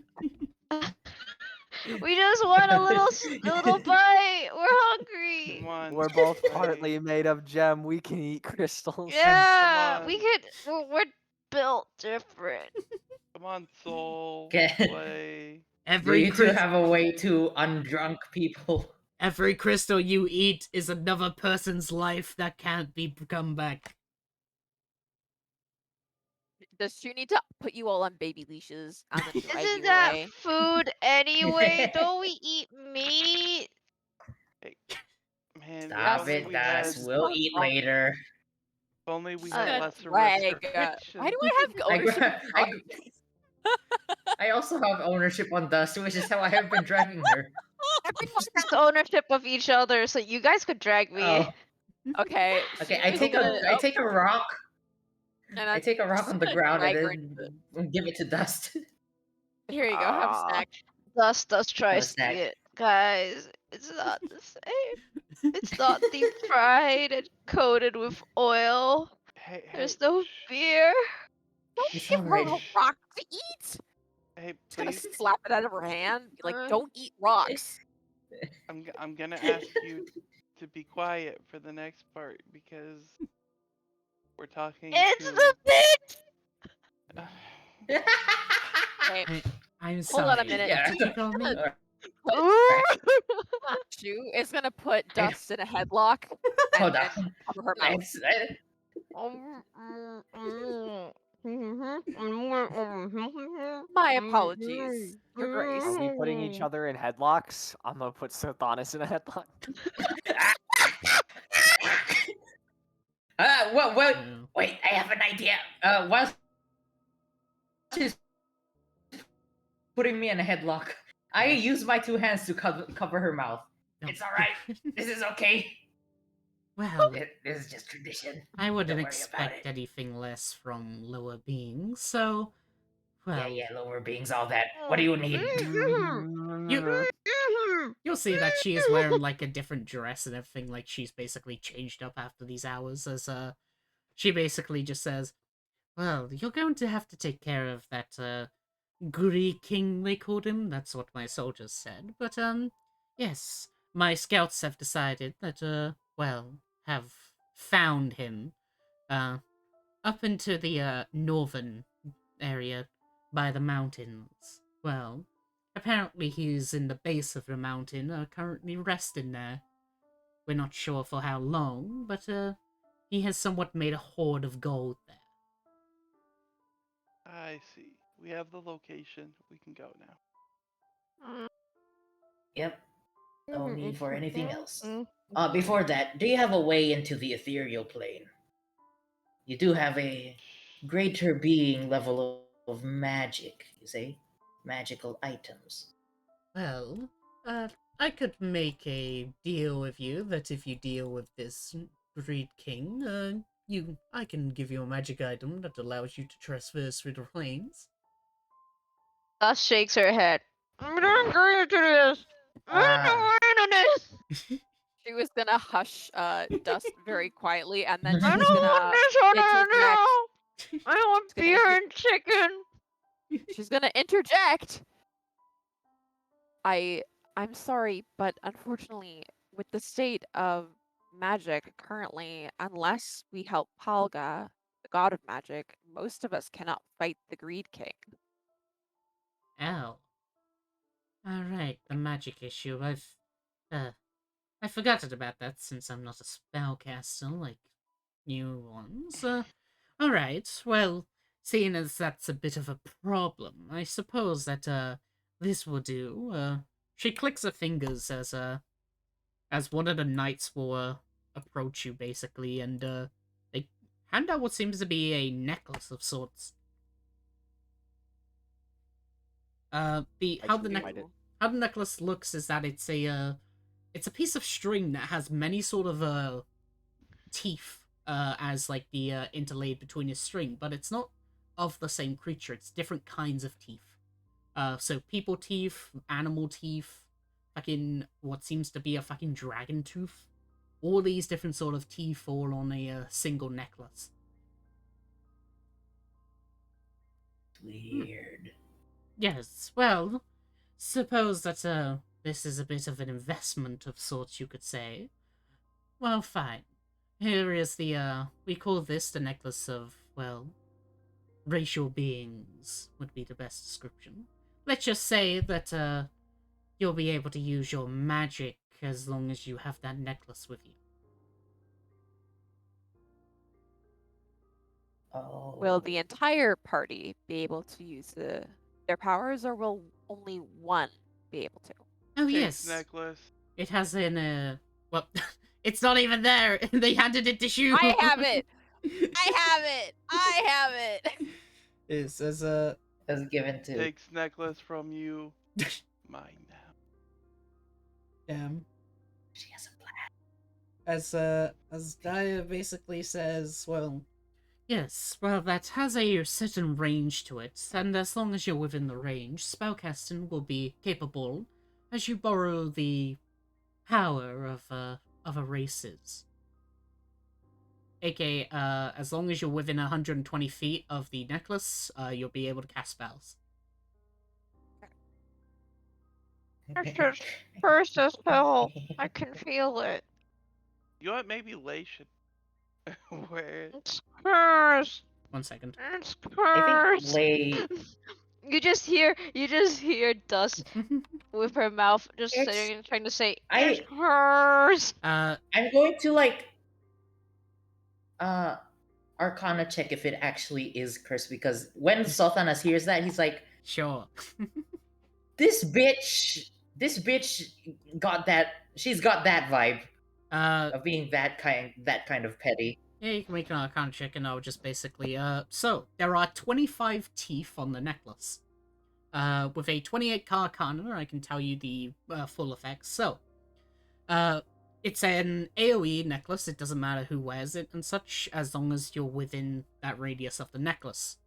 We just want a little bite. We're hungry. Come on. We're both Slay. partly made of gem. We can eat crystals. Yeah, Come we on. could. We're built different. Come on, soul. Okay. Slay. Every You two have a way to undrunk people. every crystal you eat is another person's life that can't be come back. Does she need to put you all on baby leashes and then drive Isn't you that away? food anyway? Don't we eat meat? Man, Stop if only it, we Dust. had, We'll eat later. if only we Uh, had That lesser Drag. restrictions. Why do I have I, ownership? gra- I, I also have ownership on Dust, which is how I have been dragging her. Everyone has ownership of each other, so you guys could drag me. Oh, Okay. okay. She is gonna- I take a rock. And I I'm take a rock just on the gonna ground drag her into and then give it to Dust. Here you go, have a Ah. snack. Dust Have a tries to snack. eat it. Guys, it's not the same. It's not deep fried and coated with oil. Hey, There's no beer. Don't It's give her a alright. rock to eat! hey, Just gonna please. slap it out of her hand. Be like, Uh. don't eat rocks. I'm gonna ask you to be quiet for the next part because we're talking It's to. the pit. Okay, I'm hold on a sorry. minute. Yeah. What did you call me? Shu is gonna put Dust in a headlock and Hold then on. cover her mouth. My apologies, Your Grace. Are we putting each other in headlocks? I'm gonna put Sothonis in a headlock. Well, No. wait, I have an idea. While she's putting me in a headlock, I use my two hands to cover her mouth. No. It's alright. This is okay. Well, This is just tradition. I wouldn't Don't worry about expect it. anything less from lower beings, so well, Yeah, lower beings, all that. What do you need? you'll see that she is wearing like a different dress and everything, like she's basically changed up after these hours, as she basically just says, well, you're going to have to take care of that Greek king, they called him. That's what my soldiers said. But yes, my scouts have decided that well, have found him up into the northern area by the mountains. Well, apparently he's in the base of the mountain, currently resting there. We're not sure for how long, but he has somewhat made a hoard of gold there. I see. We have the location. We can go now. Yep. No need for anything else. Mm. Before that, do you have a way into the ethereal plane? You do have a greater being level of magic, you say? Magical items. Well, I could make a deal with you that if you deal with this Greed King, I can give you a magic item that allows you to traverse through the plains. Dust shakes her head. I'm not going to do this. I don't want to do this. She was gonna hush Dust very quietly, and then I she's don't want gonna this one interject. now. I want She's gonna beer inter- and chicken. She's gonna interject. I'm sorry, but unfortunately, with the state of magic currently, unless we help Palga, the god of magic, most of us cannot fight the Greed King. Oh. Alright, the magic issue. I forgotten about that since I'm not a spellcaster like new ones. Alright, well, seeing as that's a bit of a problem, I suppose that, this will do. She clicks her fingers as one of the knights will, approach you, basically, and, they hand out what seems to be a necklace of sorts. The I how can the light it. how the necklace looks is that it's a piece of string that has many sort of teeth as like the interlaid between a string, but it's not of the same creature. It's different kinds of teeth. So people teeth, animal teeth, fucking what seems to be a fucking dragon tooth. All these different sort of teeth all on a single necklace. Weird. Yes, well, suppose that this is a bit of an investment of sorts, you could say. Well, fine. Here is the we call this the necklace of, well, racial beings would be the best description. Let's just say that you'll be able to use your magic as long as you have that necklace with you. Oh. Will the entire party be able to use their powers, or will only one be able to? Oh Takes yes, necklace. it has an well, it's not even there. They handed it to Shu. I have it! I have it! I have it! It says That's given to. Takes necklace from you. Mine now. She has a plan. as Daya basically says, well, Yes, well, that has a certain range to it, and as long as you're within the range, spellcasting will be capable as you borrow the power of other races. AKA, as long as you're within 120 feet of the necklace, you'll be able to cast spells. It's just first as hell. I can feel it. You know what? Maybe Lei should wear it. It's cursed. 1 second. It's I think cursed. Lei. You just hear Dust with her mouth just It's- sitting and trying to say, I- "It's cursed." Uh, I'm going to like Arcana check if it actually is cursed, because when Sultanas hears that, he's like, sure. this bitch got that. She's got that vibe of being that kind of petty. Yeah, you can make an Arcana check, and I'll just basically, so, there are 25 teeth on the necklace. With a 28 Arcana, I can tell you the full effects. So, it's an AoE necklace, it doesn't matter who wears it and such, as long as you're within that radius of the necklace,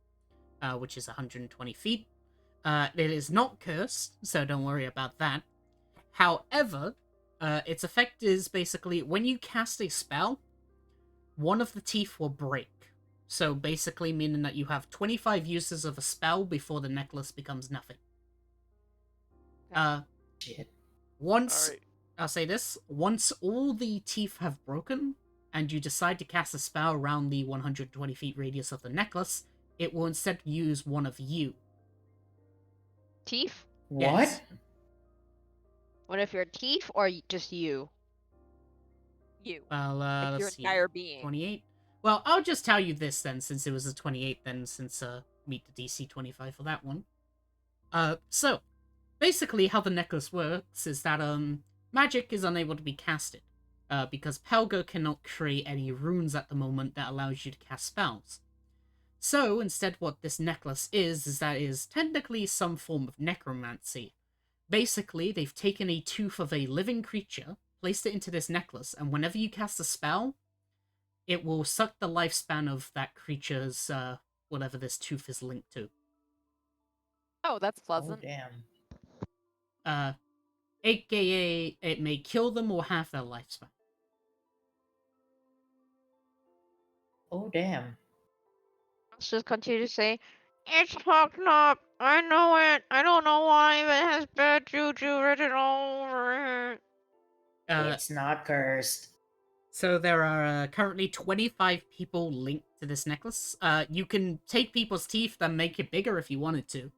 which is 120 feet. It is not cursed, so don't worry about that. However, its effect is basically, when you cast a spell, one of the teeth will break. So basically meaning that you have 25 uses of a spell before the necklace becomes nothing. Shit. Once, Alright. I'll say this, once all the teeth have broken, and you decide to cast a spell around the 120 feet radius of the necklace, it will instead use one of you. Teeth? What? Yes. What if your teeth or just you? You. Well, Like your let's see. entire being. 28. Well, I'll just tell you this then, since it was a 28 then, since, meet the DC 25 for that one. So, basically how the necklace works is that, magic is unable to be casted, because Pelga cannot create any runes at the moment that allows you to cast spells. So, instead what this necklace is that it is technically some form of necromancy. Basically, they've taken a tooth of a living creature, placed it into this necklace, and whenever you cast a spell, it will suck the lifespan of that creature's, whatever this tooth is linked to. Oh, that's Oh pleasant. damn. AKA, it may kill them or half their lifespan. Oh damn. Let's just continue to say, "It's fucked up. I know it. I don't know why, but it has bad juju written all over it." It's not cursed. So there are currently 25 people linked to this necklace. You can take people's teeth and make it bigger if you wanted to.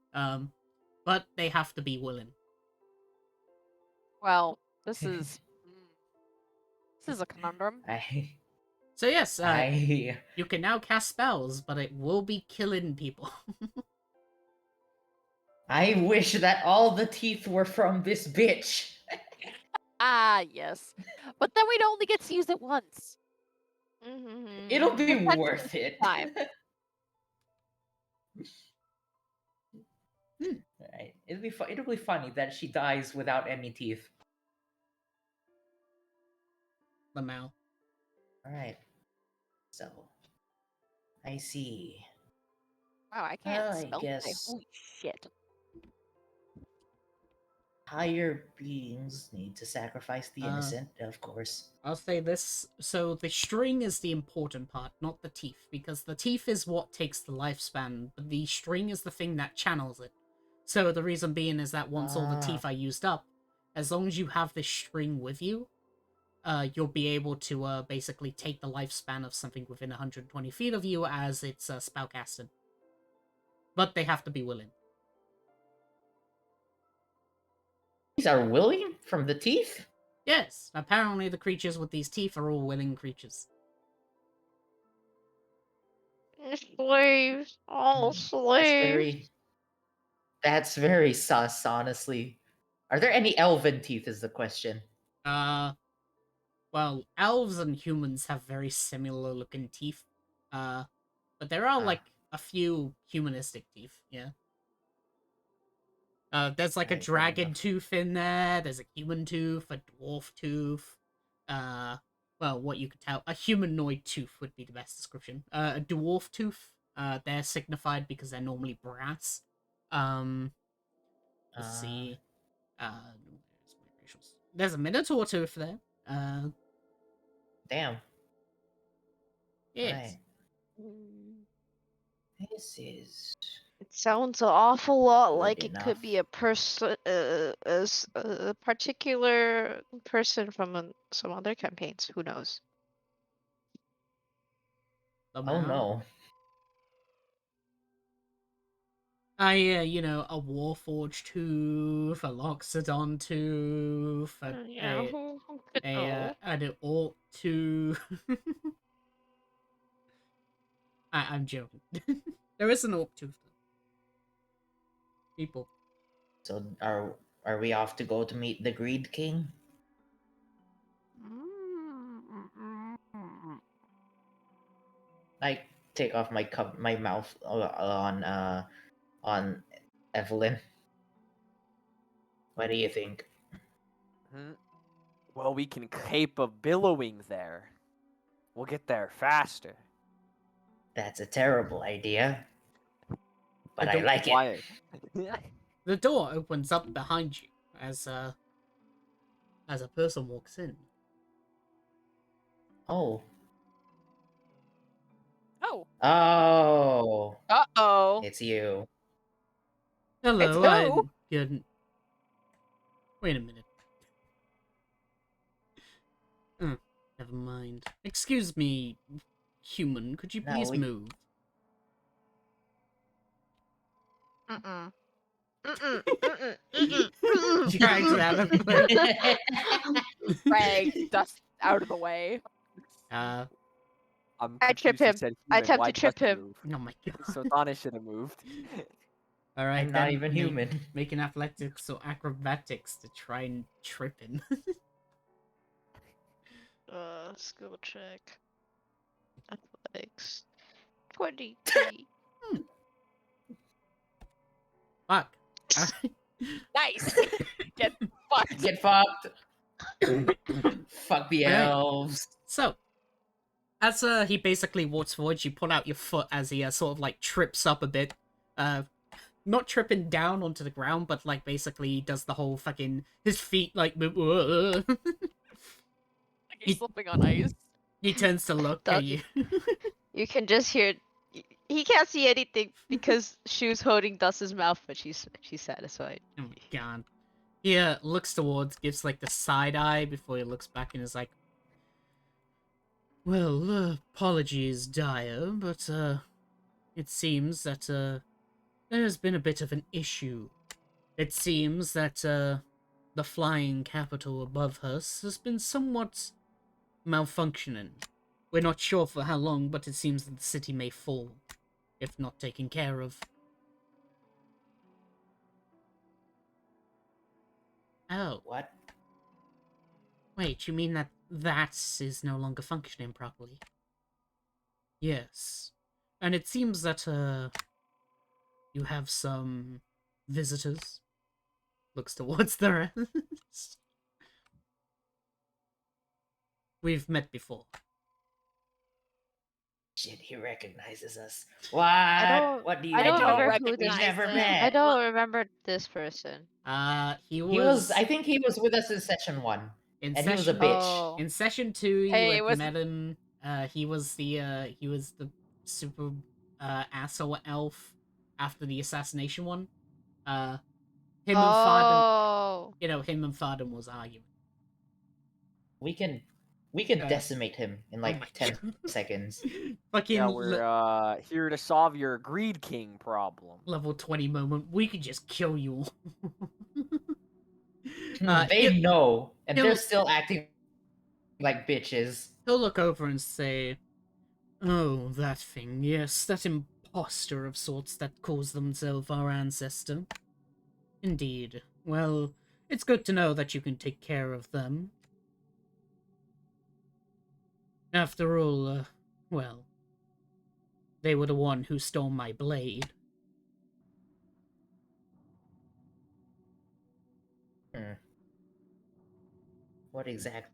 But they have to be willing. Well, this is a conundrum. So yes, I you can now cast spells, but it will be killing people. I wish that all the teeth were from this bitch. Ah, yes. But then we'd only get to use it once. It'll be Potentially worth it. time. Right. It'll be funny that she dies without any teeth. Lamau. All right. So, I see. Wow, I can't I spell today. guess- Holy shit. Higher beings need to sacrifice the innocent, of course. I'll say this. So the string is the important part, not the teeth, because the teeth is what takes the lifespan, but the string is the thing that channels it. So the reason being is that once all the teeth are used up, as long as you have this string with you, you'll be able to basically take the lifespan of something within 120 feet of you as it's spellcasted. But they have to be willing. These are willing from the teeth? Yes, apparently the creatures with these teeth are all willing creatures. Slaves, all slaves. That's very sus, honestly. Are there any elven teeth is the question. Well, elves and humans have very similar looking teeth. But there are like a few humanistic teeth, yeah. There's like a Right, fair dragon enough. tooth in there, there's a human tooth, a dwarf tooth, well, what you could tell, a humanoid tooth would be the best description. A dwarf tooth. They're signified because they're normally brass. Let's see. Where's my racials? There's a minotaur tooth there. Damn. Yes. Right. Mm. This is It sounds an awful lot good like it could be a person, a particular person from some other campaigns. Who knows? Oh no. Yeah, you know, a Warforged tooth, a Loxodon tooth, Yeah, who could know? an Orc tooth. I'm joking. There is an Orc tooth, though. People. So are we off to go to meet the Greed King? I take off my mouth on Evelyn. What do you think? Hmm? Well, we can cape a billowing there. We'll get there faster. That's a terrible idea, but I don't- like it. Why? The door opens up behind you as a person walks in. Oh. Oh. Oh. Uh-oh. It's you. Hello, who? I'm good. Wait a minute. Never mind. Excuse me, human. Could you No, please we- move? Mm-mm. Mm-mm. Mm-mm. Mm-mm. Mm-mm. Drags it out of the way. Drag dust out of the way. Uh, I'm I trip confused. You him. said I human. attempt Why to trip does he him. move? oh my god. So Donna should have moved. All right, I'm not then even human. Make an athletics or acrobatics to try and trip him. Skill check. Athletics. 23. Fuck. Alright. Nice. Get fucked. Get fucked. Fuck the Alright. elves. So, as he basically walks forward, you pull out your foot as he sort of like trips up a bit. Not tripping down onto the ground, but like basically does the whole fucking his feet like Like you're slipping on ice. he turns to look at you. You can just hear. He can't see anything because Shu's holding Dust's mouth, but she's satisfied. Oh my god. He looks towards, gives like the side eye before he looks back and is like, well, apologies, Dire, but it seems that there has been a bit of an issue. It seems that the flying capital above us has been somewhat malfunctioning. We're not sure for how long, but it seems that the city may fall if not taken care of. Oh, What? wait, you mean that is no longer functioning properly? Yes. And it seems that, you have some visitors. Looks towards the rest. We've met before. Shit, he recognizes us. What? What do you I don't do? remember who recognize this. We never him. met. I don't remember this person. He He was. I think he was with us in session 1, in and he was a session- bitch. Oh. In session 2, you Hey, like was- met him. He was the super asshole elf after the assassination one. Him and Farden, Oh. him and Farden was arguing. We can Uh, decimate him in like my 10 God. seconds. Fucking Yeah, we're here to solve your Greed King problem. level 20 moment. We could just kill you all. They he'll- know, and they're he'll- still acting like bitches. He'll look over and say, "Oh, that thing, yes, that imposter of sorts that calls themselves our ancestor. Indeed. Well, it's good to know that you can take care of them. After all, well, they were the one who stole my blade." What exactly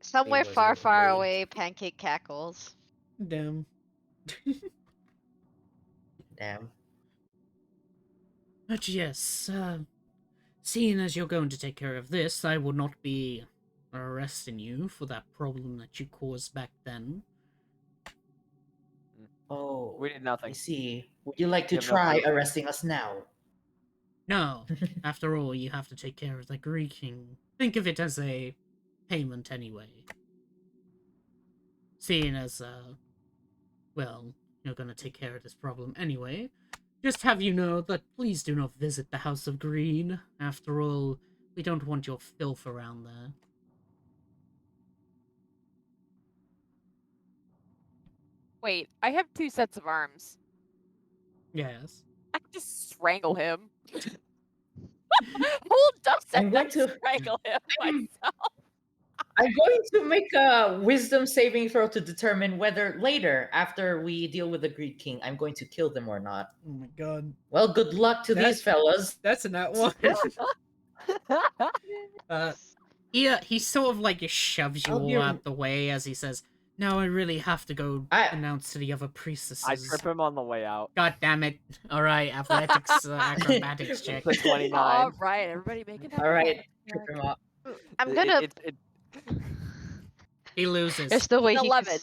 Somewhere was far, far lovely. away, Pancake cackles. Damn. Damn. But yes, seeing as you're going to take care of this, I will not be arresting you for that problem that you caused back then. Oh, We did I nothing. see. Would you like to We have no try proof. arresting us now? No, after all, you have to take care of the Greek King. Think of it as a payment anyway. Seeing as, well, you're gonna take care of this problem anyway. Just have you know that please do not visit the House of Green. After all, we don't want your filth around there. Wait, I have 2 sets of arms. Yes. I can just strangle him. Hold up, I'm going and to- strangle him myself. I'm going to make a wisdom saving throw to determine whether later, after we deal with the Greek King, I'm going to kill them or not. Oh my god. Well, good luck to these fellas. That's a nat one. he sort of like just shoves you I'll be all r- out the way as he says, "Now I really have to go I- announce to the other priestesses." I trip him on the way out. God damn it! All right, athletics, acrobatics check. The 29. All right, everybody make it. All right, trip him up. I'm gonna. He loses. There's no way he. 11.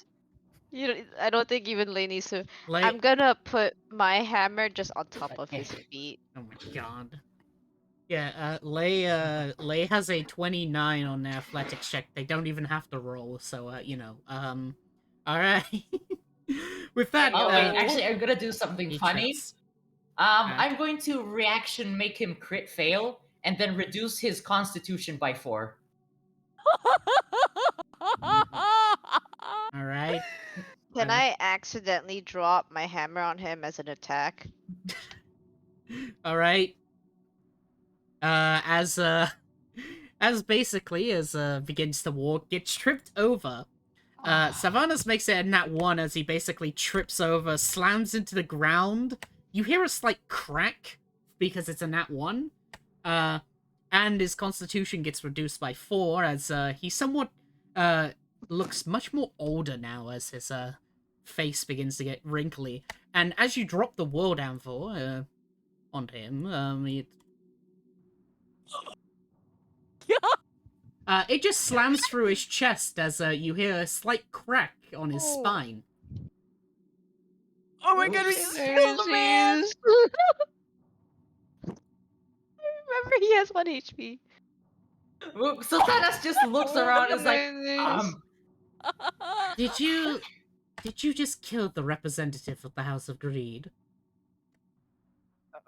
You know, I don't think even Lay needs to. Lay- I'm gonna put my hammer just on top of his feet. Oh my god. Yeah, Lay has a 29 on their athletics check. They don't even have to roll, so you know. Alright. With that, Oh wait, actually, I'm gonna do something he funny. trips. I'm going to reaction make him crit fail, and then reduce his constitution by 4. Alright. Can I accidentally drop my hammer on him as an attack? Alright. As basically as begins to walk, gets tripped over. Savanas makes it a nat 1 as he basically trips over, slams into the ground. You hear a slight crack because it's a nat 1. And his constitution gets reduced by 4 as he somewhat looks much more older now as his face begins to get wrinkly. And as you drop the world anvil onto him, it just slams through his chest as you hear a slight crack on his spine. Oh my god, we just killed the man! Remember, he has 1 HP. So Thanos just looks around and is like, Did you just kill the representative of the House of Greed?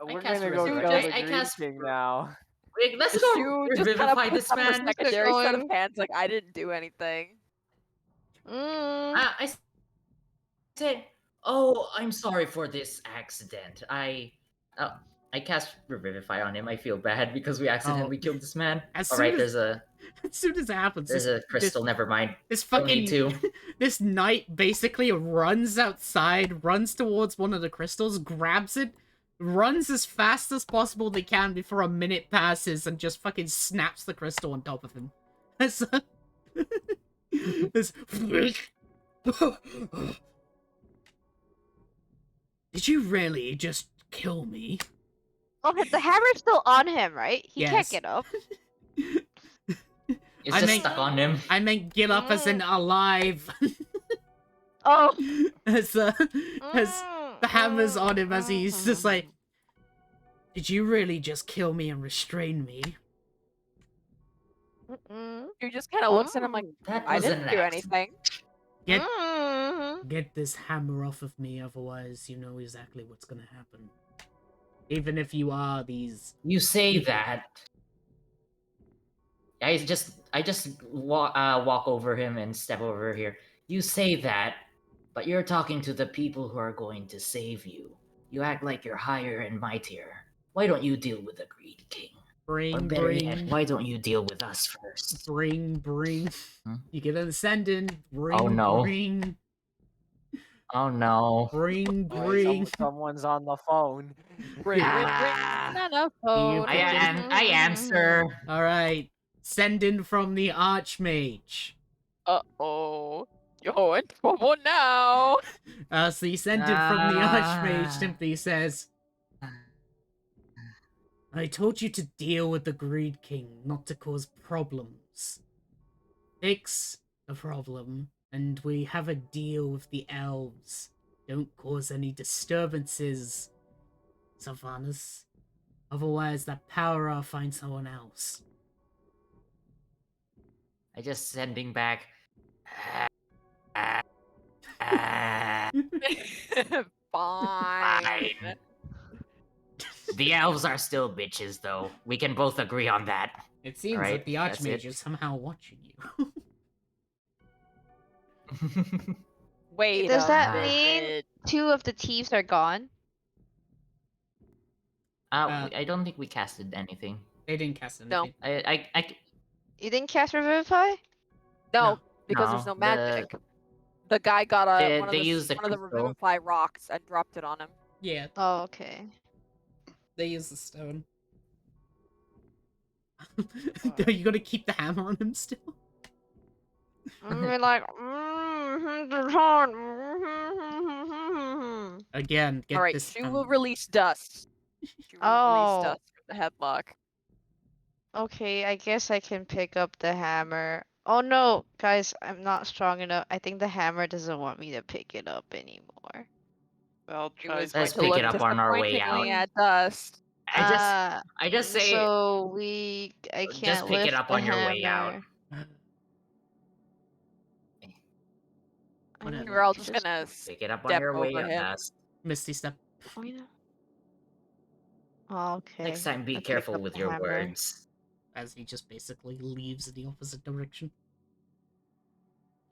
We're cast gonna go Resurrect. kill I the Green cast- King now. Wait, let's Just go you just kind revivify of this puts up a man. secondary set of going. hands like I didn't do anything. I said, "Oh, I'm sorry for this accident. I cast Revivify on him. I feel bad because we accidentally killed this man. As All soon right, as- there's a As soon as it happens, there's a crystal. Never mind. this Don't need fucking to. this knight basically runs outside, runs towards one of the crystals, grabs it, runs as fast as possible they can before a minute passes, and just fucking snaps the crystal on top of him. This, this Did you really just kill me? Okay, the hammer's still on him, right? He can't Yes. get up. It's I just mean- stuck on him. I meant get up as in alive. Oh. as the hammer's on him as he's just like, did you really just kill me and restrain me? He just kind of looks at him like, That I was didn't an do accident. anything. Get Mm. get this hammer off of me, otherwise you know exactly what's gonna happen. Even if you are these... You say that. I just walk over him and step over here. You say that, but you're talking to the people who are going to save you. You act like you're higher and mightier. Why don't you deal with the Greed King? Or Bring, better yet, bring, why don't you deal with us first? bring. Hmm? You get an ascendant. Bring, Oh, no. bring, Oh no. bring, Wait, bring. someone's on the phone. Bring, Ah. no, no, phone. I answer. Alright. Send in from the Archmage. Uh-oh. You're in trouble now. So the sentence from the Archmage Ah. simply says, I told you to deal with the Greed King, not to cause problems. Fix the problem, and we have a deal with the elves. Don't cause any disturbances, Sylvanas. Otherwise, that power I'll find someone else. I just sending back. Fine. The elves are still bitches, though. We can both agree on that. It seems Alright, like the that's Archmage it. is somehow watching you. Wait Does a that minute. mean 2 of the thieves are gone? I don't think we casted anything. They didn't cast No. anything. I You didn't cast Revivify? No, No. because there's No, no magic. The guy got a They- one of they the used the one of the crystal. revivify rocks and dropped it on him. Yeah, Oh, okay. they use the stone. Are you gonna keep the hammer on him still? We're like, the horn. Again, get Alright, this she hammer. will release dust. She will release Oh. dust from the headlock. Okay, I guess I can pick up the hammer. Oh no, guys, I'm not strong enough. I think the hammer doesn't want me to pick it up anymore. I'll She try. was Let's going to pick it look up on our way disappointingly out. at dust. I just say So I just can't pick it lift up the on your way out. hammer. I Whatever. need We're all to just gonna pick it up on step your way over out. him. Dust. Misty step. Fine. Oh, okay. Next time, be I pick careful up with the your hammer. words. As he just basically leaves in the opposite direction.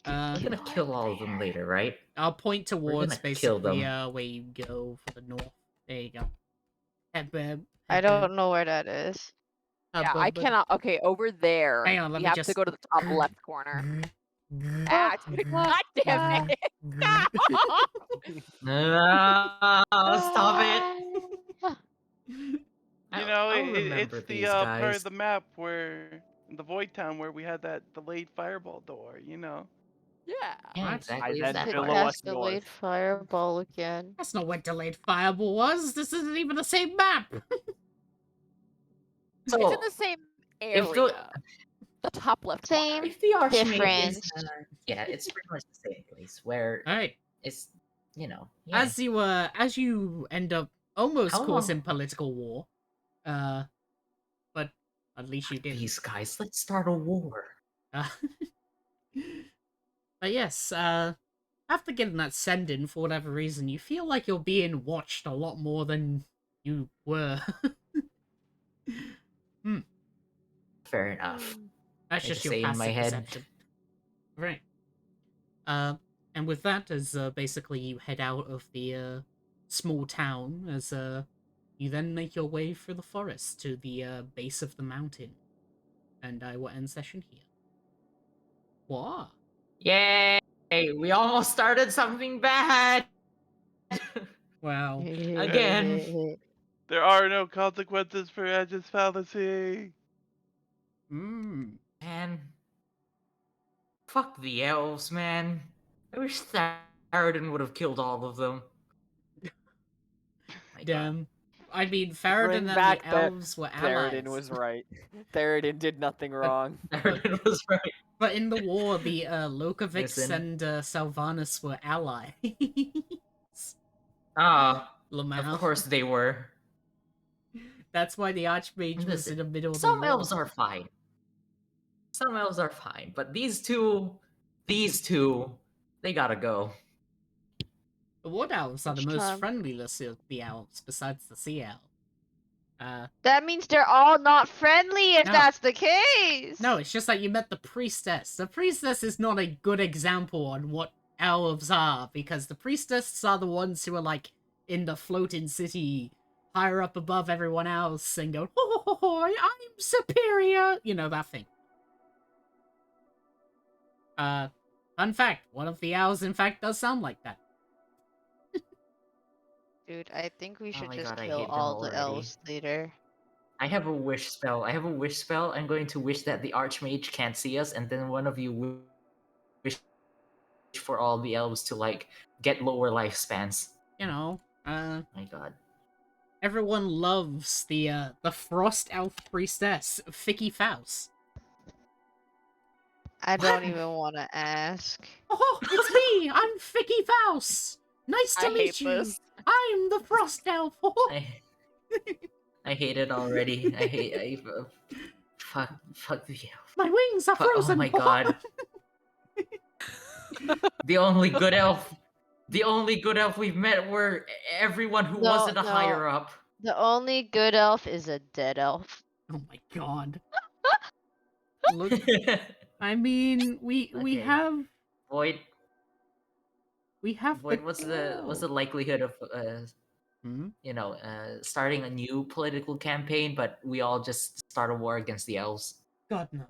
We're gonna kill all of them later, right? I'll point towards gonna kill basically them. where you go for the north. There you go. Headband. I don't know where that is. Yeah, I cannot. Okay, over there. Hang on, let we me have just. to go to the top left corner. Ah, God damn it! No, stop it. You know, I'll remember it's the these part guys. of the map where in the Void Town where we had that delayed fireball door. You know. Yeah. Yeah, What? exactly. I It's then that Hit Villa part. was past the north. late fireball again. That's not what delayed fireball was. This isn't even the same map. It's in So the same if area. The top left Same. corner. if the Archmage is Difference. yeah, it's pretty much the same place where All right. it's yeah. As you end up almost How causing long- political war, but at least you didn't. These guys, let's start a war. Uh, but yes, after getting that send-in for whatever reason, you feel like you're being watched a lot more than you were. Fair enough. That's I just just your say in my passive head. perception. Right. And with that, as basically you head out of the small town, as you then make your way through the forest to the base of the mountain, and I will end session here. What? Yay! We almost started something bad. Wow. Again. There are no consequences for Edge's fallacy. Mm. Man. Fuck the elves, man. I wish Theoden would have killed all of them. My God. Damn. I mean, Bring Faradin and back the elves were allies. Theoden was right. Theoden did nothing wrong. Theoden was right. But in the war, the Lokovics Listen. and Sylvanas were allies. Ah, Lamau. of course they were. That's why the Archmage was Listen, in the middle of the some war. elves are fine. Some elves are fine, but these two, they gotta go. The wood elves are the Which most time? friendliest of the elves, besides the sea elf. That means they're all not friendly if No. that's the case. No, it's just that you met the priestess. The priestess is not a good example on what elves are, because the priestesses are the ones who are like in the floating city, higher up above everyone else, and go, ho ho ho, I'm superior, you know, that thing. Fun fact, one of the owls in fact does sound like that. Dude, I think we Oh should my just God, I kill hate him all the already. elves later. I have a wish spell. I'm going to wish that the Archmage can't see us, and then one of you for all the elves to like get lower lifespans. You know, My God. everyone loves the Frost Elf Priestess, Ficky Faust. I What? don't even want to ask. Oh, it's me! I'm Ficky Faust! Nice to I meet hate you! this. I'm the Frost Elf! I hate it already. Fuck the elf. My wings are Oh frozen! my God. The only good elf we've met were everyone who No, wasn't a no. higher up. The only good elf is a dead elf. Oh my god. Look, I mean, we Okay. have Void, the what's the girl. likelihood of Hmm? starting a new political campaign, but we all just start a war against the elves? God no.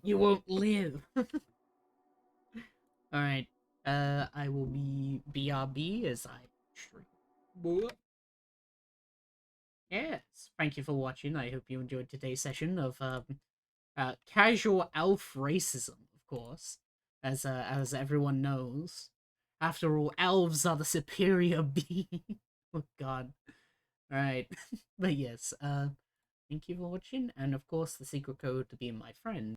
You won't live. Alright. I will be BRB as I shrink. Yes. Thank you for watching. I hope you enjoyed today's session of casual elf racism, of course. As everyone knows. After all, elves are the superior being. Oh god. Alright. But yes, thank you for watching, and of course the secret code to be my friend